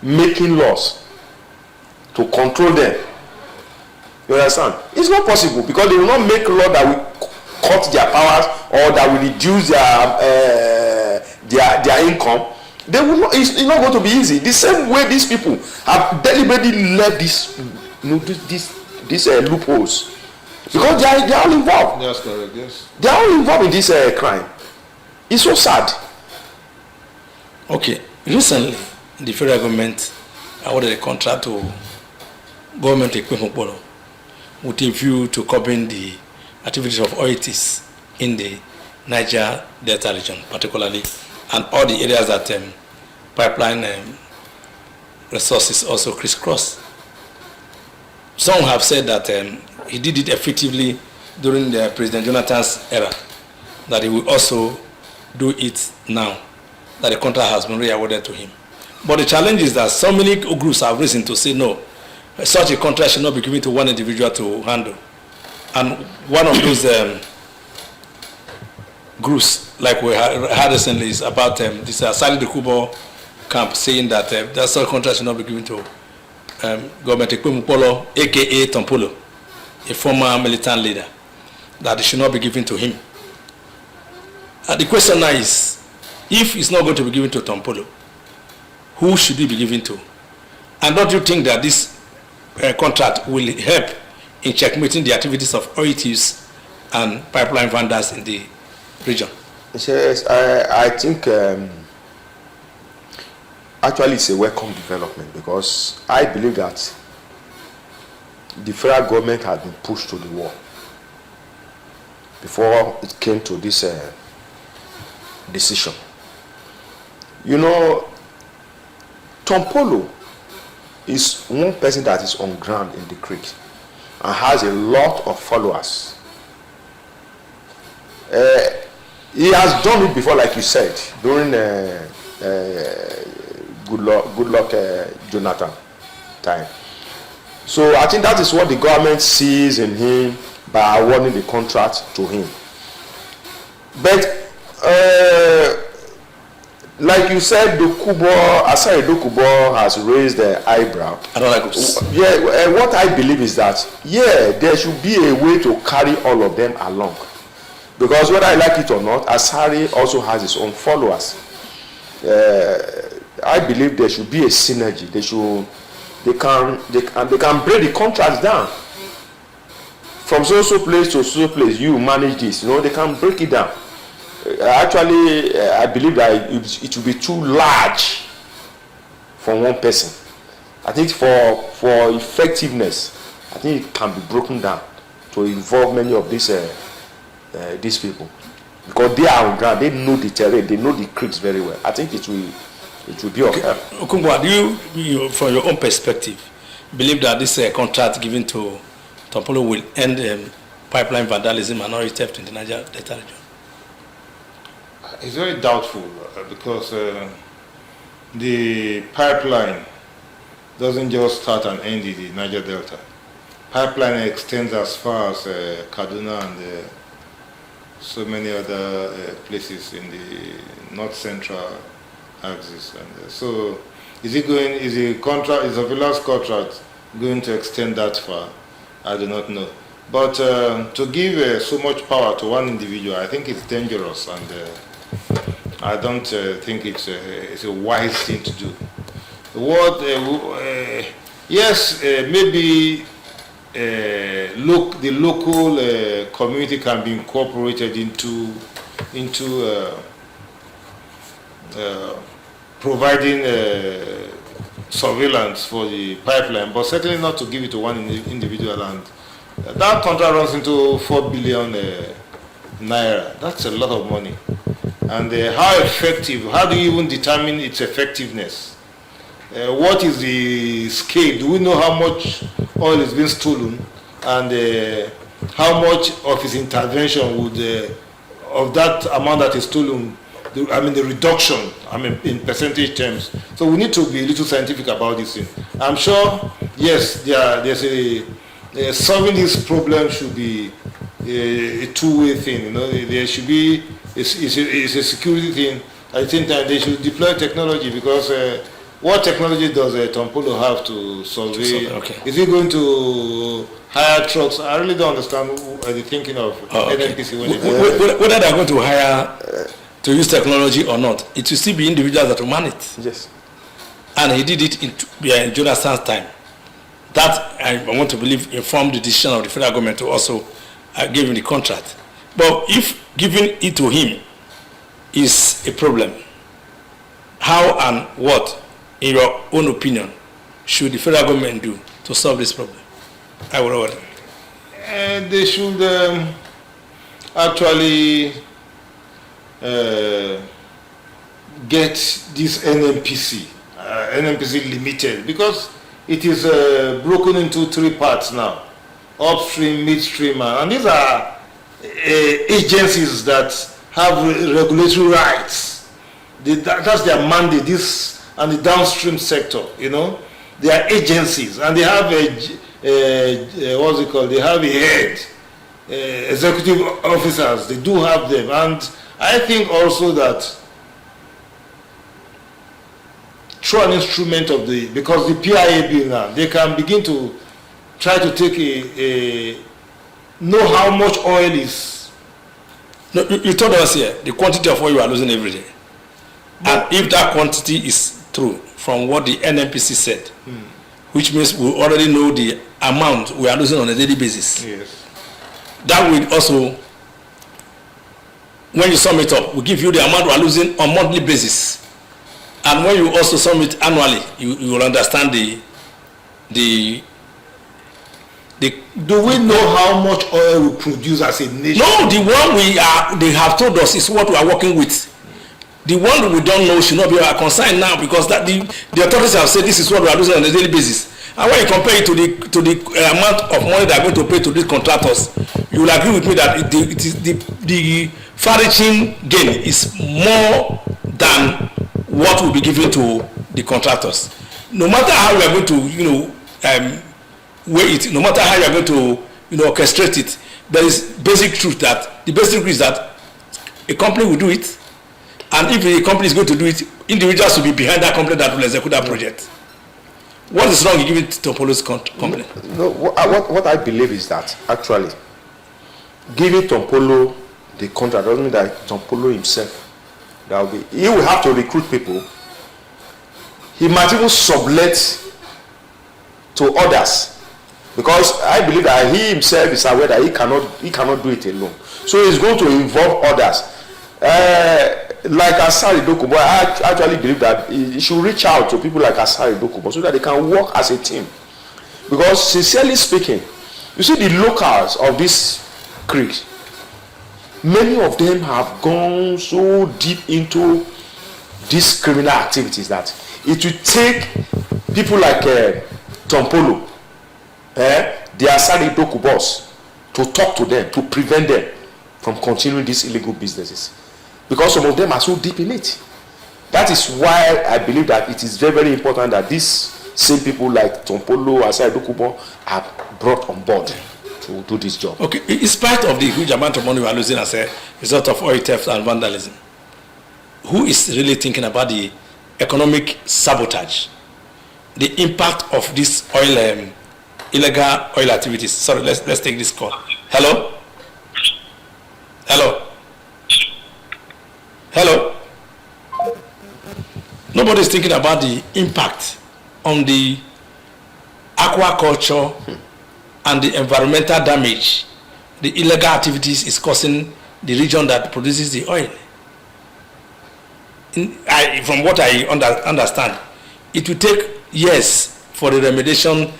making laws to control them. You understand? It's not possible, because they will not make law that will cut their powers or that will reduce their income. They will not. It's not going to be easy. The same way these people have deliberately left these loopholes, because they are all involved. That's correct. Yes. They are all involved in this crime. It's so sad. Okay. Recently, the federal government awarded a contract to government Okungbowa with a view to curbing the activities of oilists in the Niger Delta region, particularly, and all the areas that pipeline resources also crisscross. Some have said that he did it effectively during the President Jonathan's era, that he will also do it now, that the contract has been re-awarded to him. But the challenge is that so many groups have risen to say no, such a contract should not be given to one individual to handle. And one of those groups, like we had recently, is about this Sali Dokubo camp, saying that that sort of contract should not be given to government Okungbowa, aka Tompolo, a former militant leader, that it should not be given to him. The question now is, if it's not going to be given to Tompolo, who should it be given to? And don't you think that this contract will help in checkmating the activities of oilists and pipeline vendors in the region? Yes, I think actually it's a welcome development, because I believe that the federal government had been pushed to the wall before it came to this decision. You know, Tompolo is one person that is on ground in the creek and has a lot of followers. He has done it before, like you said, during good luck Jonathan time. So I think that is what the government sees in him by awarding the contract to him. But like you said, Asari Dokubo has raised the eyebrow. I don't like it. Yeah, what I believe is that, yeah, there should be a way to carry all of them along. Because whether I like it or not, Asari also has his own followers. I believe there should be a synergy. They can break the contracts down. From so place to so place, you manage this. You know, they can break it down. Actually, I believe that it will be too large for one person. I think for effectiveness, I think it can be broken down to involve many of these people, because they are on ground. They know the terrain. They know the creeks very well. I think it will be okay. Okungbowa, do you, from your own perspective, believe that this contract given to Tompolo will end pipeline vandalism and oil theft in the Niger Delta region? It's very doubtful because the pipeline doesn't just start and end in the Niger Delta. Pipeline extends as far as Kaduna and so many other places in the north central axis. And so, is the surveillance contract going to extend that far? I do not know. But to give so much power to one individual, I think it's dangerous, and I don't think it's a wise thing to do. What? Yes, maybe the local community can be incorporated into providing surveillance for the pipeline, but certainly not to give it to one individual. And that contract runs into 4 billion naira. That's a lot of money. And how effective? How do you even determine its effectiveness? What is the scale? Do we know how much oil is being stolen, and how much of its intervention would of that amount that is stolen? The reduction. In percentage terms. So we need to be a little scientific about this thing. I'm sure. Yes, there's solving this problem should be a two-way thing. There should be it's a security thing. At the same time, they should deploy technology, because what technology does Tompolo have to survey? Okay. Is he going to hire trucks? I really don't understand the thinking of NNPC when whether they're going to hire to use technology or not, it will still be individuals that will man it. Yes. And he did it in Jonathan's time. That, I want to believe, informed the decision of the federal government to also give him the contract. But if giving it to him is a problem, how and what, in your own opinion, should the federal government do to solve this problem? I will order. They should actually get this NNPC Limited, because it is broken into 3 parts now: upstream, midstream, and these are agencies that have regulatory rights. That's their mandate. This and the downstream sector, they are agencies, and they have what's it called? They have a head, executive officers. They do have them, and I think also that through an instrument of because the PIA bill now, they can begin to try to take know how much oil is. No, you told us here the quantity of oil you are losing every day. And if that quantity is true from what the NNPC said, which means we already know the amount we are losing on a daily basis. Yes. That will also, when you sum it up, we give you the amount we are losing on monthly basis. And when you also sum it annually, you will understand the Do we know how much oil we produce as a nation? No, the one they have told us is what we are working with. The one we don't know should not be our concern now, because that the authorities have said this is what we are losing on a daily basis. And when you compare it to the amount of money they are going to pay to these contractors, you will agree with me that the far-reaching gain is more than what will be given to the contractors. No matter how we are going to, weigh it, no matter how you are going to, orchestrate it, there is basic truth that the basic truth is that a company will do it, and if a company is going to do it, individuals will be behind that company that will execute that project. What is wrong in giving to Tompolo's company? No, what I believe is that actually giving Tompolo the contract doesn't mean that Tompolo himself, he will have to recruit people. He might even sublet to others, because I believe that he himself is aware that he cannot do it alone. So he's going to involve others. Like Asari Dokubo, I actually believe that he should reach out to people like Asari Dokubo so that they can work as a team. Because sincerely speaking, you see the locals of this creek, many of them have gone so deep into these criminal activities that it will take people like Tompolo, the Asari Dokubos, to talk to them, to prevent them from continuing these illegal businesses. Because some of them are so deep in it. That is why I believe that it is very, very important that these same people like Tompolo, Asari Dokubo are brought on board to do this job. Okay, in spite of the huge amount of money we are losing as a result of oil theft and vandalism, who is really thinking about the economic sabotage, the impact of this oil, illegal oil activities? Sorry, let's take this call. Hello? Hello? Hello? Nobody is thinking about the impact on the aquaculture and the environmental damage the illegal activities is causing the region that produces the oil. From what I understand, it will take years for the remediation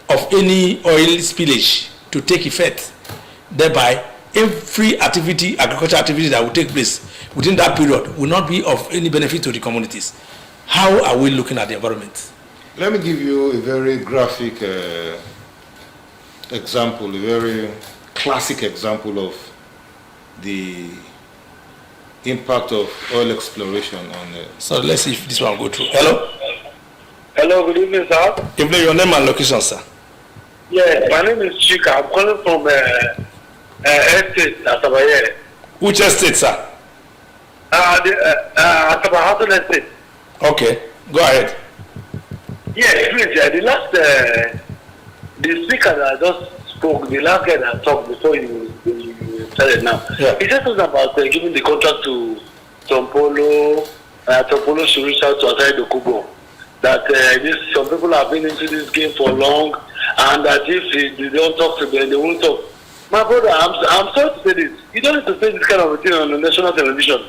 of any oil spillage to take effect. Thereby, every activity, agricultural activity that will take place within that period will not be of any benefit to the communities. How are we looking at the environment? Let me give you a very graphic example, a very classic example of the impact of oil exploration on. So let's see if this one go through. Hello. Hello, good evening, sir. Evening, your name and location, sir. Yeah, my name is Chika. I'm calling from estate Atabaye. Which estate, sir? Atabaye estate. Okay, go ahead. Yes, please. The last, the speaker that just spoke, the last guy that talked before you started now. Yeah. He said something about giving the contract to Tompolo. Tompolo should reach out to Okungbowa. That some people have been into this game for long, and that if they don't talk to them, they won't talk. My brother, I'm sorry to say this. You don't need to say this kind of a thing on the national television.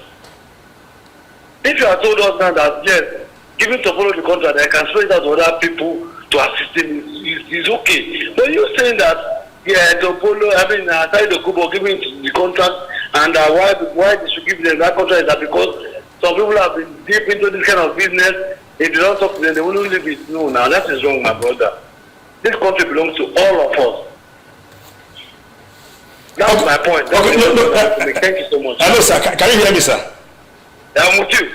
If you are told us now that yes, giving Tompolo the contract, I can spread it out to other people to assist him is okay. But you saying that Tompolo, Okungbowa giving the contract, and why they should give them that contract is that because some people have been deep into this kind of business. If they don't talk to them, they won't leave it. No, now that is wrong, my brother. This country belongs to all of us. That's my point. Thank you so much. Hello, sir. Can you hear me, sir? I'm with you.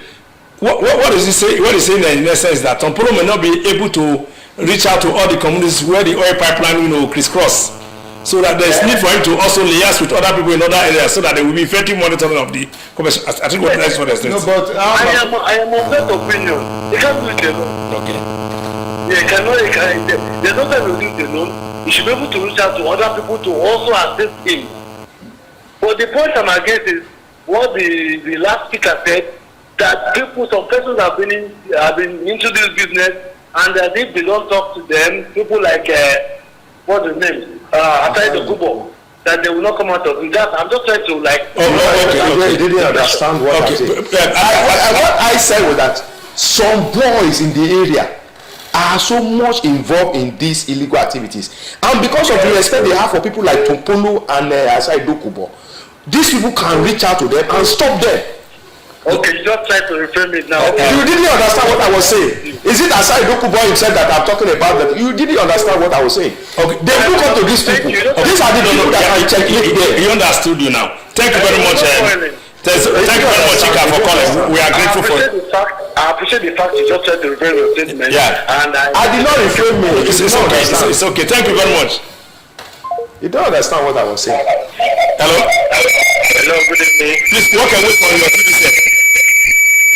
What does he say? What he's saying in essence is that Tompolo may not be able to reach out to all the communities where the oil pipeline, crisscross. So that there's need for him to also liaise with other people in other areas so that there will be effective monitoring of the commercial. I think what next one is No, but I am of that opinion. You can't do it alone. Okay. There's no time to do it alone. You should be able to reach out to other people to also assist him. But the point I'm against is what the last speaker said, that some persons have been into this business, and that if they don't talk to them, people like what's his name? Okungbowa, that they will not come out of it. I'm just trying to Okay. You didn't understand what I said. What I said was that some boys in the area are so much involved in these illegal activities, and because of the respect they have for people like Tompolo and Okungbowa, these people can reach out to them and stop them. Okay, you just try to reframe it now. You didn't understand what I was saying. Is it Okungbowa himself that I'm talking about? That you didn't understand what I was saying. Okay, they look up to these people. These are the people that can check it there. He understood you now. Thank you very much. Thank you very much, Chika, for calling. We are grateful for it. I appreciate the fact you just tried to reframe your statement. Yeah. And I did not reframe me. It's okay. It's okay. Thank you very much. You don't understand what I was saying. Hello. Hello. Good evening. Please walk away from your TV set.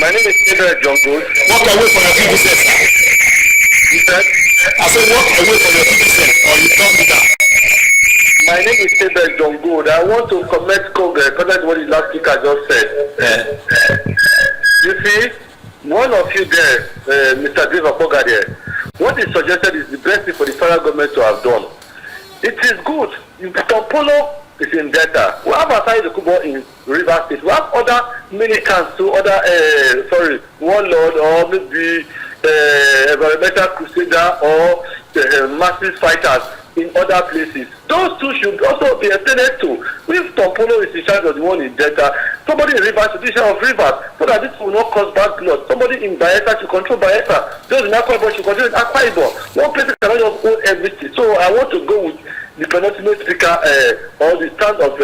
My name is Pedro Jongo. Walk away from your TV set. You said? I said walk away from your TV set, or you turn me down. My name is Pedro Jongo. I want to comment what the last speaker just said. You see, one of you there, Mr. Okpogadie, what he suggested is the best thing for the federal government to have done. It is good. Tompolo is in Delta. We have Okungbowa in River State. We have other militants to warlord or maybe environmental crusader or massive fighters in other places. Those two should also be attended to. If Tompolo is in charge of the one in Delta, somebody in Rivers should be in charge of Rivers, so that this will not cause bad blood. Somebody in Bayelsa should control Bayelsa. Those in Akwa Ibom should control Akwa Ibom. One person cannot just own everything. So I want to go with the penultimate speaker or the stand of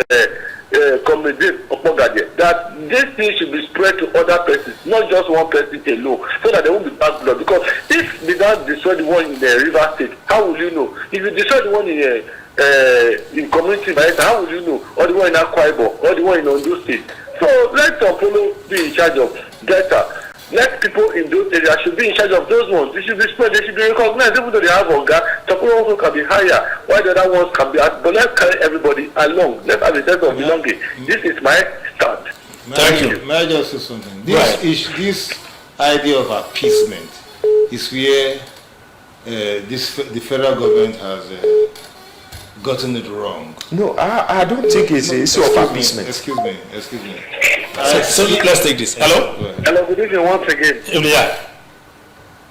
Comrade Okpogadie, that this thing should be spread to other persons, not just one person alone, so that there won't be bad blood. Because if they don't destroy the one in the River State, how will you know? If you destroy the one in community, how will you know? Or the one in Akwa Ibom, or the one in Ondo State. So let Tompolo be in charge of Delta. Let people in those areas should be in charge of those ones. They should be spread, they should be recognized, even though they have Oga. Tompolo also can be higher, while the other ones can be, but let's carry everybody along. Let's have a sense of belonging. This is my stand. Thank you. May I just say something? Right. This idea of appeasement is where the federal government has gotten it wrong. No, I don't think it's an issue of appeasement. Excuse me. So let's take this. Hello? Hello, good evening once again. Yeah.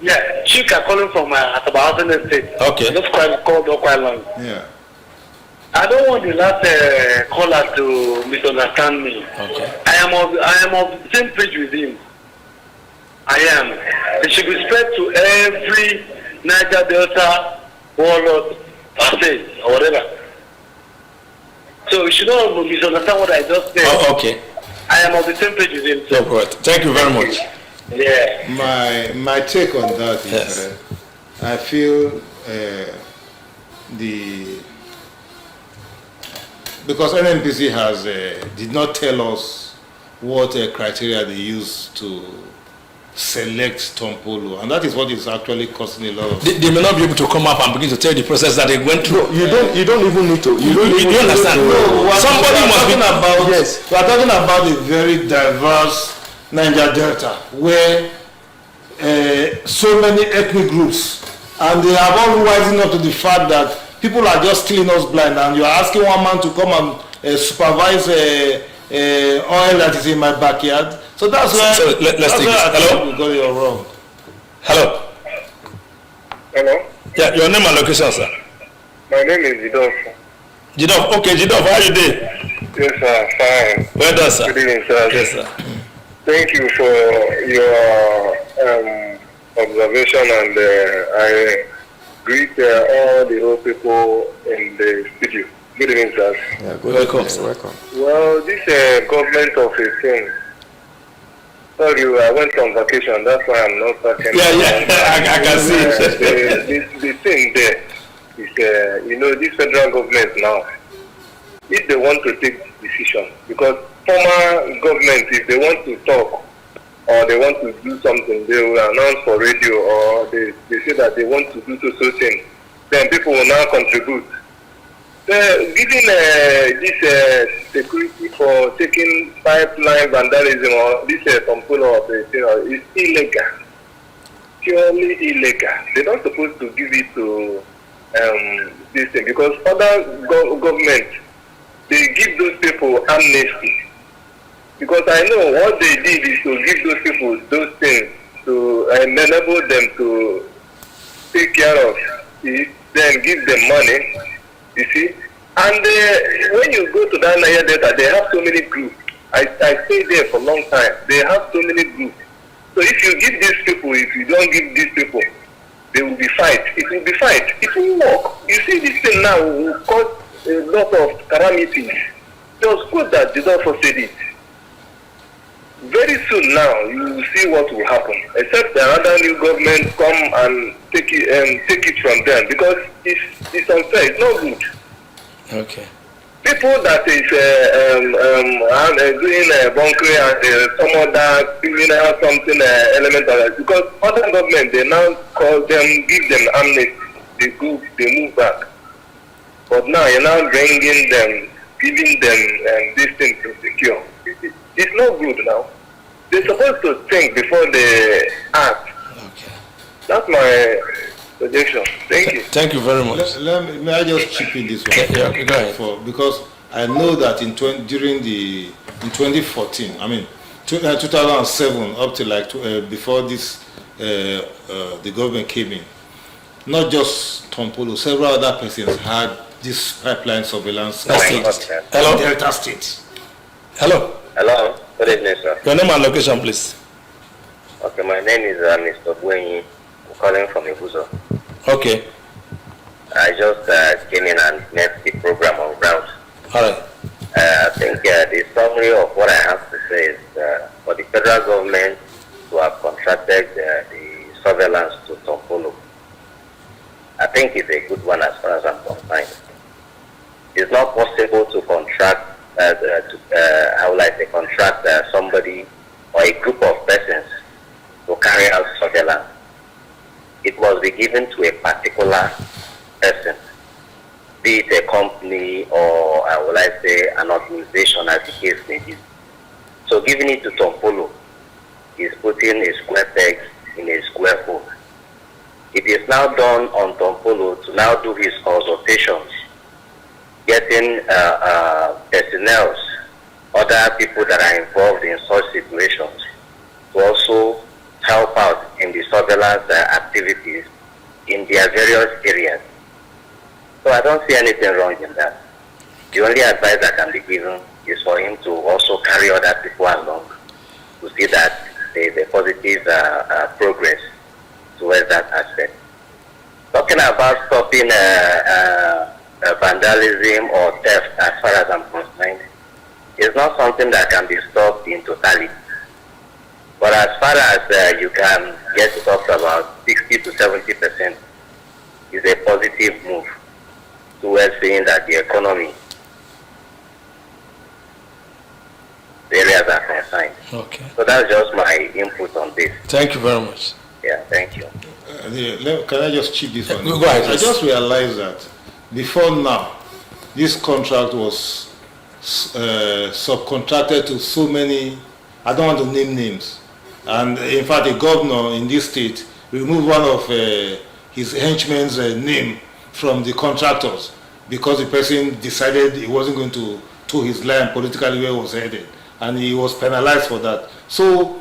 Yeah, Chika calling from Ataba Estate. Okay. Just called quite long. Yeah. I don't want the last caller to misunderstand me. Okay. I am of the same page with him. I am. It should be spread to every Niger Delta warlord per se or whatever. So you should not misunderstand what I just said. Oh, okay. I am of the same page with him. So good. Thank you very much. Yeah. My take on that is Yes. I feel because NNPC did not tell us what criteria they use to select Tompolo, and that is what is actually causing a lot of. They may not be able to come up and begin to tell the process that they went through. No, you don't even need to. You don't understand? Somebody must be. Yes. We are talking about a very diverse Niger Delta where so many ethnic groups, and they have all rising up to the fact that people are just killing us blind, and you are asking one man to come and supervise oil that is in my backyard. So that's why. So let's take this. Hello? We got it wrong. Hello? Hello. Yeah, your name and location, sir. My name is Jidof. Jidof. Okay, Jidof, how are you doing? Yes, sir. Fine. Well done, sir. Good evening, sir. Yes, sir. Thank you for your observation, and I greet all the whole people in the studio. Good evening, sir. Yeah, good. Welcome. Welcome. Well, this government of a thing. Sorry, I went on vacation. That's why I'm not talking. Yeah. I can see. The thing there is, this federal government now, if they want to take decision, because former government, if they want to talk or they want to do something, they will announce for radio, or they say that they want to do so thing. Then people will now contribute. Giving this security for taking pipeline vandalism or this component of it, is illegal, purely illegal. They're not supposed to give it to this thing, because other governments, they give those people amnesty. Because I know what they did is to give those people those things to enable them to take care of it, then give them money, you see. And when you go to that Niger Delta, they have so many groups. I stayed there for a long time. They have so many groups. So if you give these people, if you don't give these people, they will be fight. It will be fight. It will work. You see, this thing now will cause a lot of calamities. It was good that they don't foresee it. Very soon now, you will see what will happen. Except the other new government come and take it from them, because it's unfair. It's not good. Okay. People that is doing bunkering and some other criminal something element of that, because other government, they now call them, give them amnesty. They move back. But now you're now bringing them, giving them this thing to secure. It's not good now. They're supposed to think before they act. Okay. That's my suggestion. Thank you. Thank you very much. May I just chip in this one? Yeah, go ahead. Because I know that in 2014, I mean 2007, up to before this, the government came in. Not just Tompolo, several other persons had this pipeline surveillance. Hello. Delta State. Hello. Hello, good evening, sir. Your name and location, please. Okay, my name is Mr. Bwenyi. I'm calling from Ibuzo. Okay. I just came in and met the program on ground. All right. I think the summary of what I have to say is for the federal government to have contracted the surveillance to Tompolo. I think it's a good one as far as I'm concerned. It's not possible to contract contract somebody or a group of persons to carry out surveillance. It must be given to a particular person, be it a company or an organization, as the case may be. So giving it to Tompolo is putting a square peg in a square hole. It is now done on Tompolo to now do his consultations, getting personnel, other people that are involved in such situations to also help out in the surveillance activities in their various areas. So I don't see anything wrong in that. The only advice that can be given is for him to also carry other people along to see that there is a positive progress towards that aspect. Talking about stopping vandalism or theft, as far as I'm concerned, is not something that can be stopped in totality. But as far as you can get it up to about 60 to 70%, is a positive move towards saying that the economy, the areas are concerned. Okay. So that's just my input on this. Thank you very much. Yeah, thank you. Can I just chip this one? Go ahead, I please. just realized that before now, this contract was subcontracted to so many, I don't want to name names. And in fact, the governor in this state removed one of his henchmen's name from the contractors because the person decided he wasn't going to toe his line politically where he was headed. And he was penalized for that. So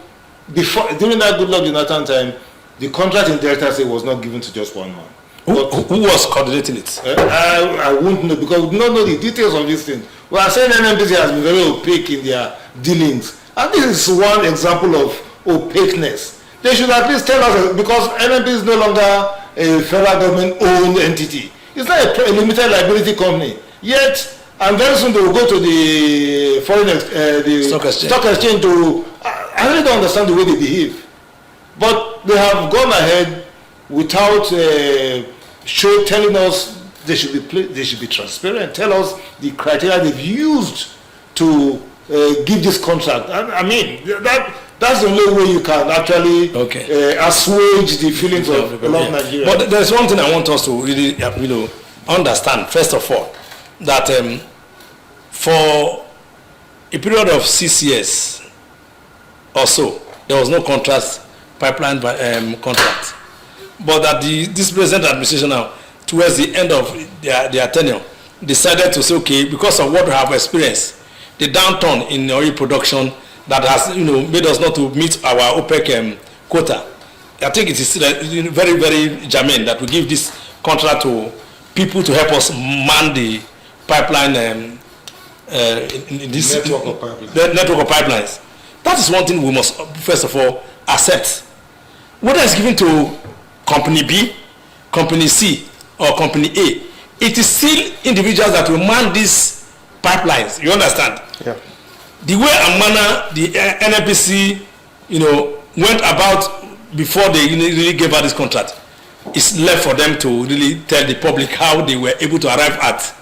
during that Goodluck Jonathan time, the contract in Delta State was not given to just one man. Who was coordinating it? I wouldn't know because we don't know the details of this thing. We are saying NNPC has been very opaque in their dealings. And this is one example of opaqueness. They should at least tell us, because NNPC is no longer a federal government owned entity. It's not a limited liability company. Yet, and very soon they will go to the stock exchange to, I really don't understand the way they behave. But they have gone ahead without telling us they should be transparent. Tell us the criteria they've used to give this contract. I mean, that's the only way you can actually assuage the feelings of a lot of Nigerians. But there's one thing I want us to really understand. First of all, that for a period of 6 years or so, there was no pipeline contract. But that this present administration now, towards the end of their tenure, decided to say, okay, because of what we have experienced, the downturn in oil production that has made us not to meet our OPEC quota. I think it is very, very germane that we give this contract to people to help us man the pipeline in this network of pipelines. The network of pipelines. That is one thing we must first of all accept. Whether it's given to company B, company C, or company A, it is still individuals that will man these pipelines. You understand? Yeah. The way and manner the NNPC, went about before they really gave out this contract, it's left for them to really tell the public how they were able to arrive at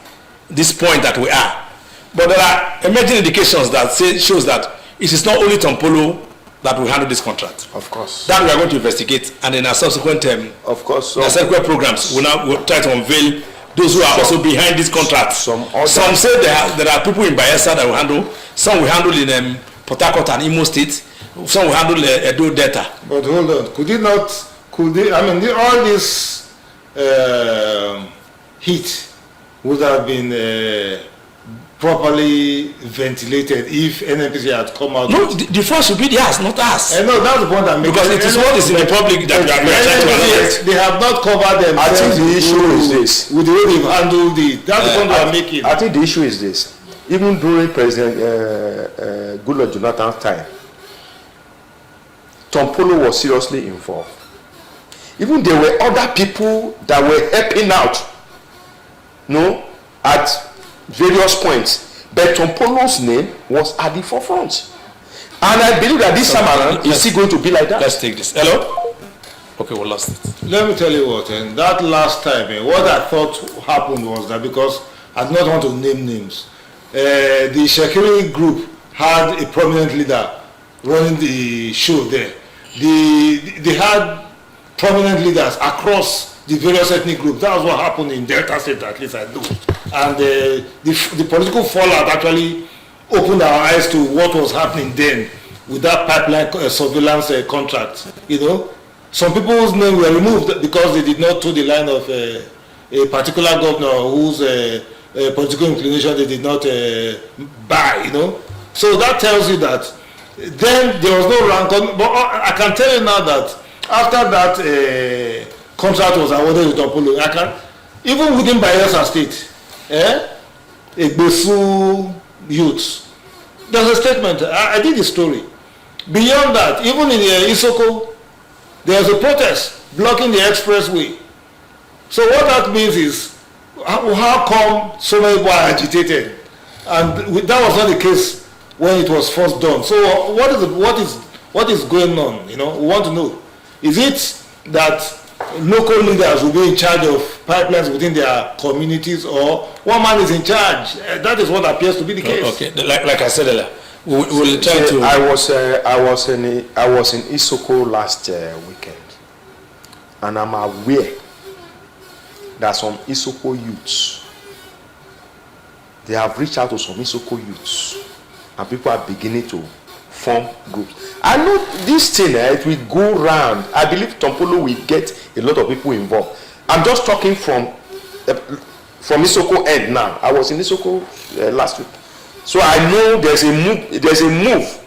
this point that we are. But there are emerging indications that shows that it is not only Tompolo that will handle this contract. Of course. That we are going to investigate, and in our subsequent of course, subsequent programs, we'll try to unveil those who are also behind this contract. Some say there are people in Bayelsa that will handle. Some will handle in Port Harcourt and Imo State. Some will handle Edo Delta. But hold on, all this heat would have been properly ventilated if NNPC had come out. No, the first should be theirs, not us. No, that's the point I'm making. Because it is what is in the public that we are trying to analyze. They have not covered themselves. I think the issue is this. With the way they've handled it. That's the point I'm making. I think the issue is this. Even during President Goodluck Jonathan's time, Tompolo was seriously involved. Even there were other people that were helping out, at various points. But Tompolo's name was at the forefront. And I believe that this time around, is still going to be like that. Let's take this. Hello? Okay, we lost it. Let me tell you what, that last time, what I thought happened was that, because I do not want to name names, the Shekiri group had a prominent leader running the show there. They had prominent leaders across the various ethnic groups. That was what happened in Delta State, at least I know. And the political fallout actually opened our eyes to what was happening then with that pipeline surveillance contract. You know, some people's names were removed because they did not toe the line of a particular governor whose political inclination they did not buy. You know, so that tells you that then there was no rank. But I can tell you now that after that contract was awarded to Tompolo, I can even within Bayelsa State, Egbesu youths. There's a statement. I did the story. Beyond that, even in Isoko, there's a protest blocking the expressway. So what that means is, how come so many people are agitated? And that was not the case when it was first done. So what is going on? You know, we want to know. Is it that local leaders will be in charge of pipelines within their communities, or one man is in charge? That is what appears to be the case. Okay, like I said earlier, we'll try to. I was in Isoko last weekend, and I'm aware that some Isoko youths, they have reached out to some Isoko youths, and people are beginning to form groups. I know this thing, it will go round. I believe Tompolo will get a lot of people involved. I'm just talking from Isoko end now. I was in Isoko last week, so I know there's a move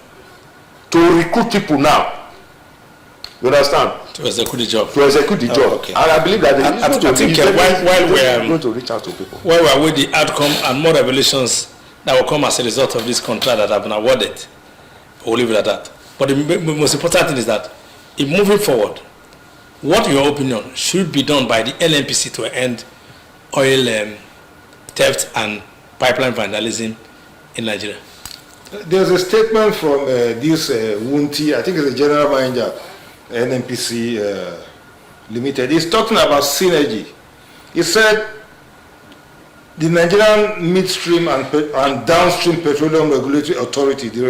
to recruit people now. You understand? To execute the job. To execute the job. Okay. And I believe that I think while we're going to reach out to people. While we're with the outcome and more revelations that will come as a result of this contract that have been awarded, we'll leave it at that. But the most important thing is that, in moving forward, what, in your opinion, should be done by the NNPC to end oil theft and pipeline vandalism in Nigeria? There's a statement from this Wunti, I think it's the general manager, NNPC Limited. He's talking about synergy. He said the Nigerian Midstream and Downstream Petroleum Regulatory Authority, the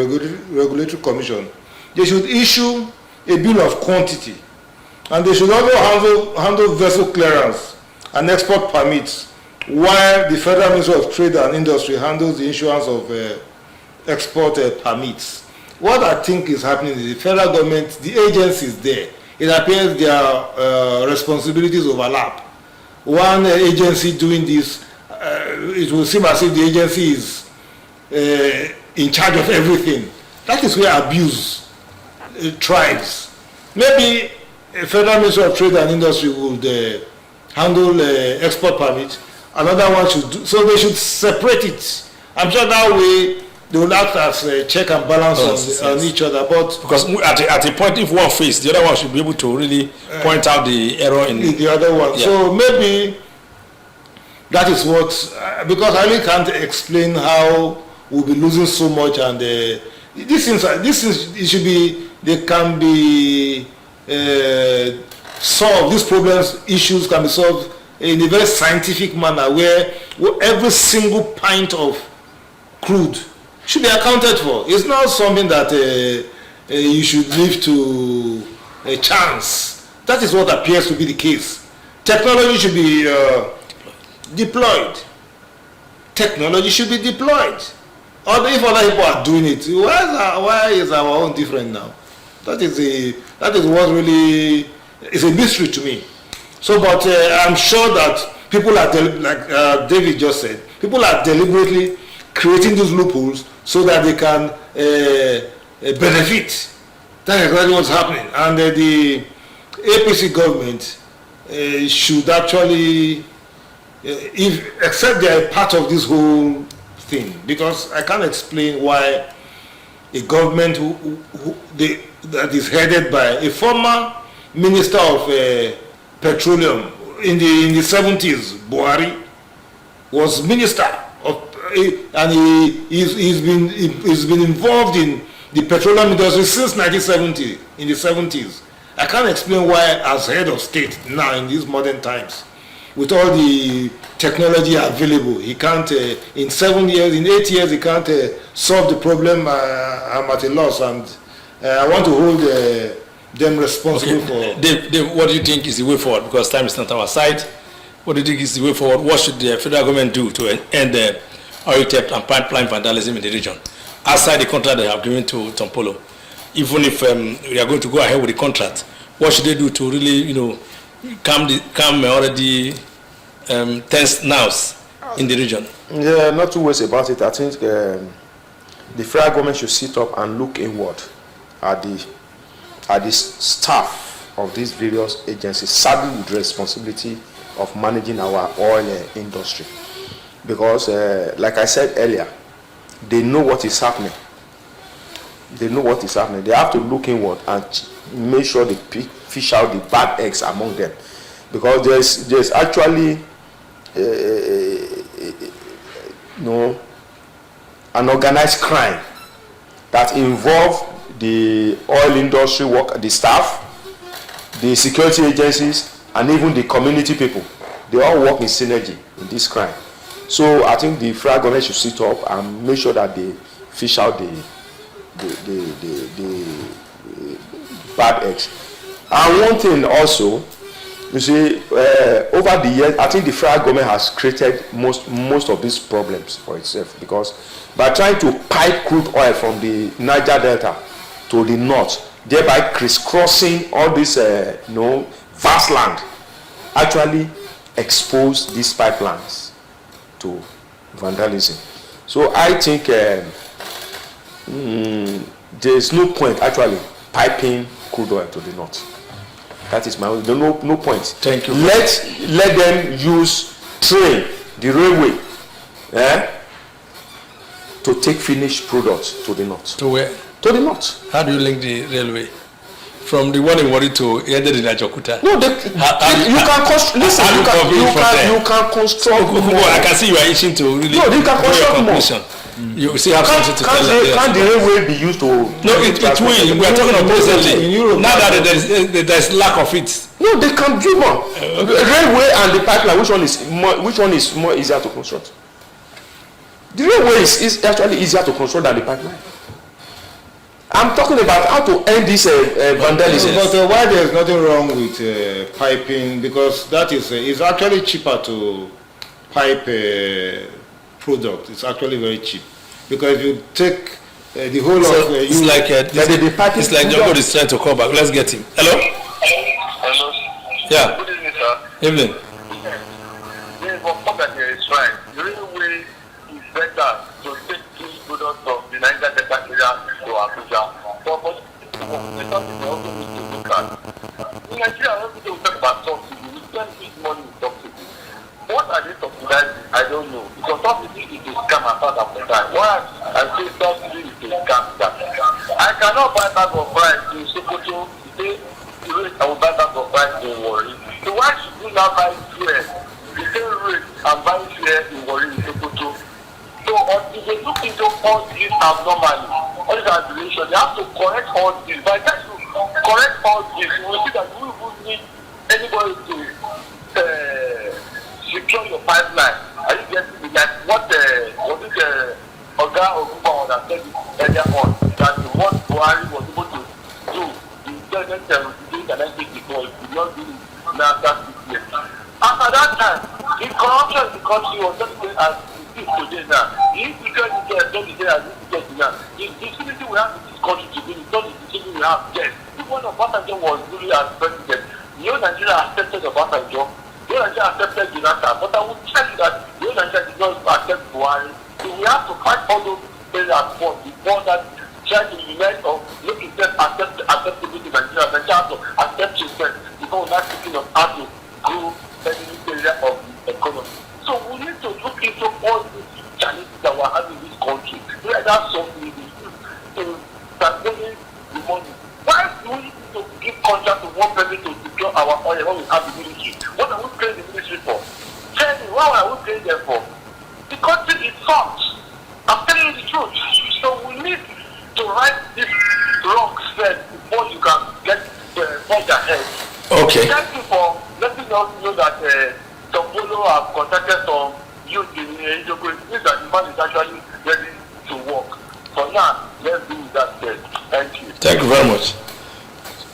Regulatory Commission, they should issue a bill of quantity, and they should also handle vessel clearance and export permits, while the Federal Ministry of Trade and Industry handles the issuance of export permits. What I think is happening is the federal government, the agencies there, it appears their responsibilities overlap. One agency doing this, it will seem as if the agency is in charge of everything. That is where abuse thrives. Maybe a Federal Ministry of Trade and Industry would handle export permits. Another one should do, so they should separate it. I'm sure that way they will act as a check and balance on each other. But because at a point, if one fails, the other one should be able to really point out the error in the other one. Yeah. So maybe that is what, because I really can't explain how we'll be losing so much, and these things it should be, they can be solved. These problems, issues can be solved in a very scientific manner, where every single pint of crude should be accounted for. It's not something that you should leave to a chance. That is what appears to be the case. Technology should be deployed. Technology should be deployed. Or if other people are doing it, why is our own different now? That is what really is a mystery to me. So, but I'm sure that people are, like David just said, people are deliberately creating these loopholes so that they can benefit. That's exactly what's happening. And the APC government should actually, accept they are part of this whole thing, because I can't explain why a government that is headed by a former minister of petroleum in the 70s, Buhari, was minister of, and he's been involved in the petroleum industry since 1970, in the 70s. I can't explain why, as head of state now in these modern times, with all the technology available, he can't, in 7 years, in 8 years, he can't solve the problem. I'm at a loss, and I want to hold them responsible for. Dave, what do you think is the way forward? Because time is not our side. What do you think is the way forward? What should the federal government do to end the oil theft and pipeline vandalism in the region? outside the contract they have given to Tompolo, even if we are going to go ahead with the contract, what should they do to really, calm already tense nerves in the region? Yeah, not too worried about it. I think the federal government should sit up and look inward at the staff of these various agencies, saddled with responsibility of managing our oil industry. Because, like I said earlier, they know what is happening. They know what is happening. They have to look inward and make sure they fish out the bad eggs among them. Because there's actually an organized crime that involves the oil industry the staff, the security agencies, and even the community people. They all work in synergy in this crime. So I think the federal government should sit up and make sure that they fish out the bad eggs. And one thing also, you see, over the years, I think the federal government has created most of these problems for itself, because by trying to pipe crude oil from the Niger Delta to the north, thereby crisscrossing all this vast land, actually expose these pipelines to vandalism. So I think there is no point actually piping crude oil to the north. That is my own. No point. Thank you. Let them use train, the railway, to take finished products to the north. To where? To the north. How do you link the railway? From the one in Wari to ended in Ajokuta? No, you can construct. Listen, you can construct. I can see you are itching to really. No, you can construct more. You see, have something to tell us. Can't the railway be used to? No, it will. We are talking about presently. Now that there's lack of it. No, they can do more. Railway and the pipeline. Which one is more easier to construct? The railway is actually easier to construct than the pipeline. I'm talking about how to end this vandalism. But why there's nothing wrong with piping? Because that is it's actually cheaper to pipe product. It's actually very cheap, because you take the whole of it's like Jongo is trying to call back. Let's get him. Hello. Hello. Yeah. Good evening, sir. Evening. The Okpogadie is right. The railway is better to take these products from the Niger Delta area to Abuja. But the something they also need to look at. In Nigeria, when people talk about subsidy, we spend big money in subsidy. What are they subsidizing? I don't know. Because subsidy is a scam at the time. Why I say subsidy is a scam? I cannot buy bag of rice in Sokoto. Say, I will buy bag of rice in Warri. So why should you now buy fuel? The same rate and buy fuel in Warri in Sokoto. So if they look into all these abnormally, all these aberrations, they have to correct all this. By the time you correct all this, you will see that you will need anybody to secure your pipeline. Are you getting me? Like what Okungbowa that said earlier on, that what Buhari was able to do in 2017 and 1964, he did not do it now that 6 years. After that time, the corruption in the country was just going as today now. The insecurity is not the as insecurity now. The security we have in this country today is not the security we have then. If one of Obasanjo was really as president, Nigeria accepted Obasanjo, Nigeria accepted Jonathan, but I will tell you that Nigeria did not accept Buhari. So we have to fight all those areas first before that try to unite or make itself acceptable to Nigeria. Nigeria has to accept itself before we're not thinking of how to grow any area of the economy. So we need to look into all these challenges that we're having in this country. Whether something to transferring the money. Why do we need to give contract to one person to secure our oil when we have the military? What are we paying the military for? Tell me, what are we paying them for? The country is soft. I'm telling you the truth. So we need to right this wrong step before you can get forge ahead. Okay. Thank you for letting us know that Tompolo have contacted some youth in Ejoko. It means that the man is actually ready to work. For now, let's do that step. Thank you. Thank you very much.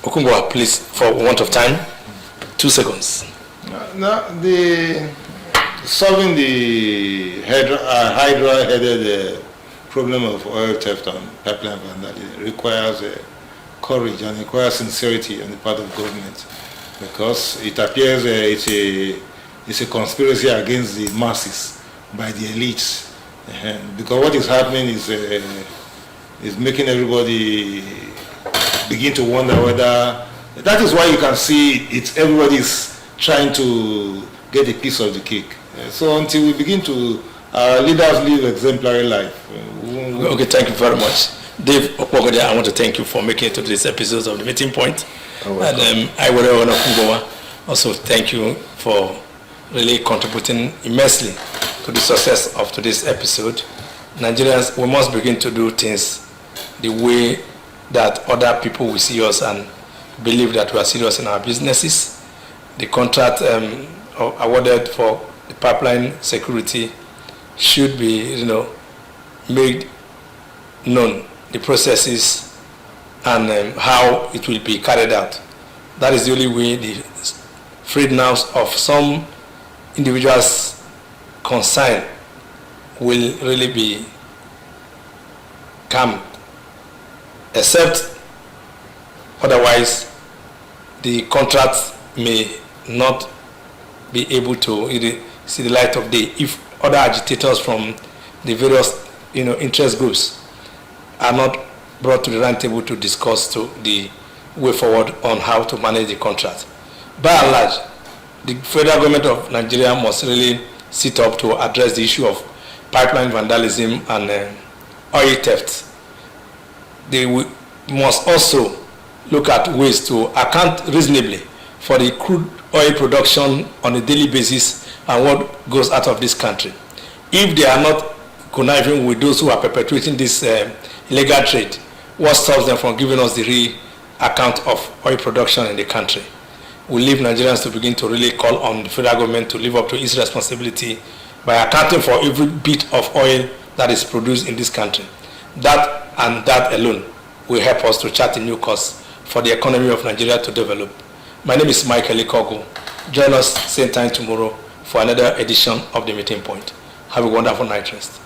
Okungbowa, please, for want of time, 2 seconds. Now, solving the Hydra-headed problem of oil theft and pipeline vandalism requires courage and requires sincerity on the part of government, because it appears it's a conspiracy against the masses by the elites. Because what is happening is making everybody begin to wonder whether, that is why you can see everybody's trying to get a piece of the cake. So until we begin to, our leaders live exemplary life. Okay, thank you very much. Dave Okpogadie, I want to thank you for making it to this episode of The Meeting Point. And I would Okungbowa also thank you for really contributing immensely to the success of today's episode. Nigerians, we must begin to do things the way that other people will see us and believe that we are serious in our businesses. The contract awarded for the pipeline security should be, made known, the processes and how it will be carried out. That is the only way the freed nerves of some individuals concerned will really be calm, except otherwise the contract may not be able to see the light of day if other agitators from the various interest groups are not brought to the round table to discuss the way forward on how to manage the contract. By and large, the federal government of Nigeria must really sit up to address the issue of pipeline vandalism and oil theft. They must also look at ways to account reasonably for the crude oil production on a daily basis and what goes out of this country. If they are not conniving with those who are perpetuating this illegal trade, what stops them from giving us the real account of oil production in the country? We leave Nigerians to begin to really call on the federal government to live up to its responsibility by accounting for every bit of oil that is produced in this country. That and that alone will help us to chart a new course for the economy of Nigeria to develop. My name is Michael Ikogu. Join us same time tomorrow for another edition of The Meeting Point. Have a wonderful night rest.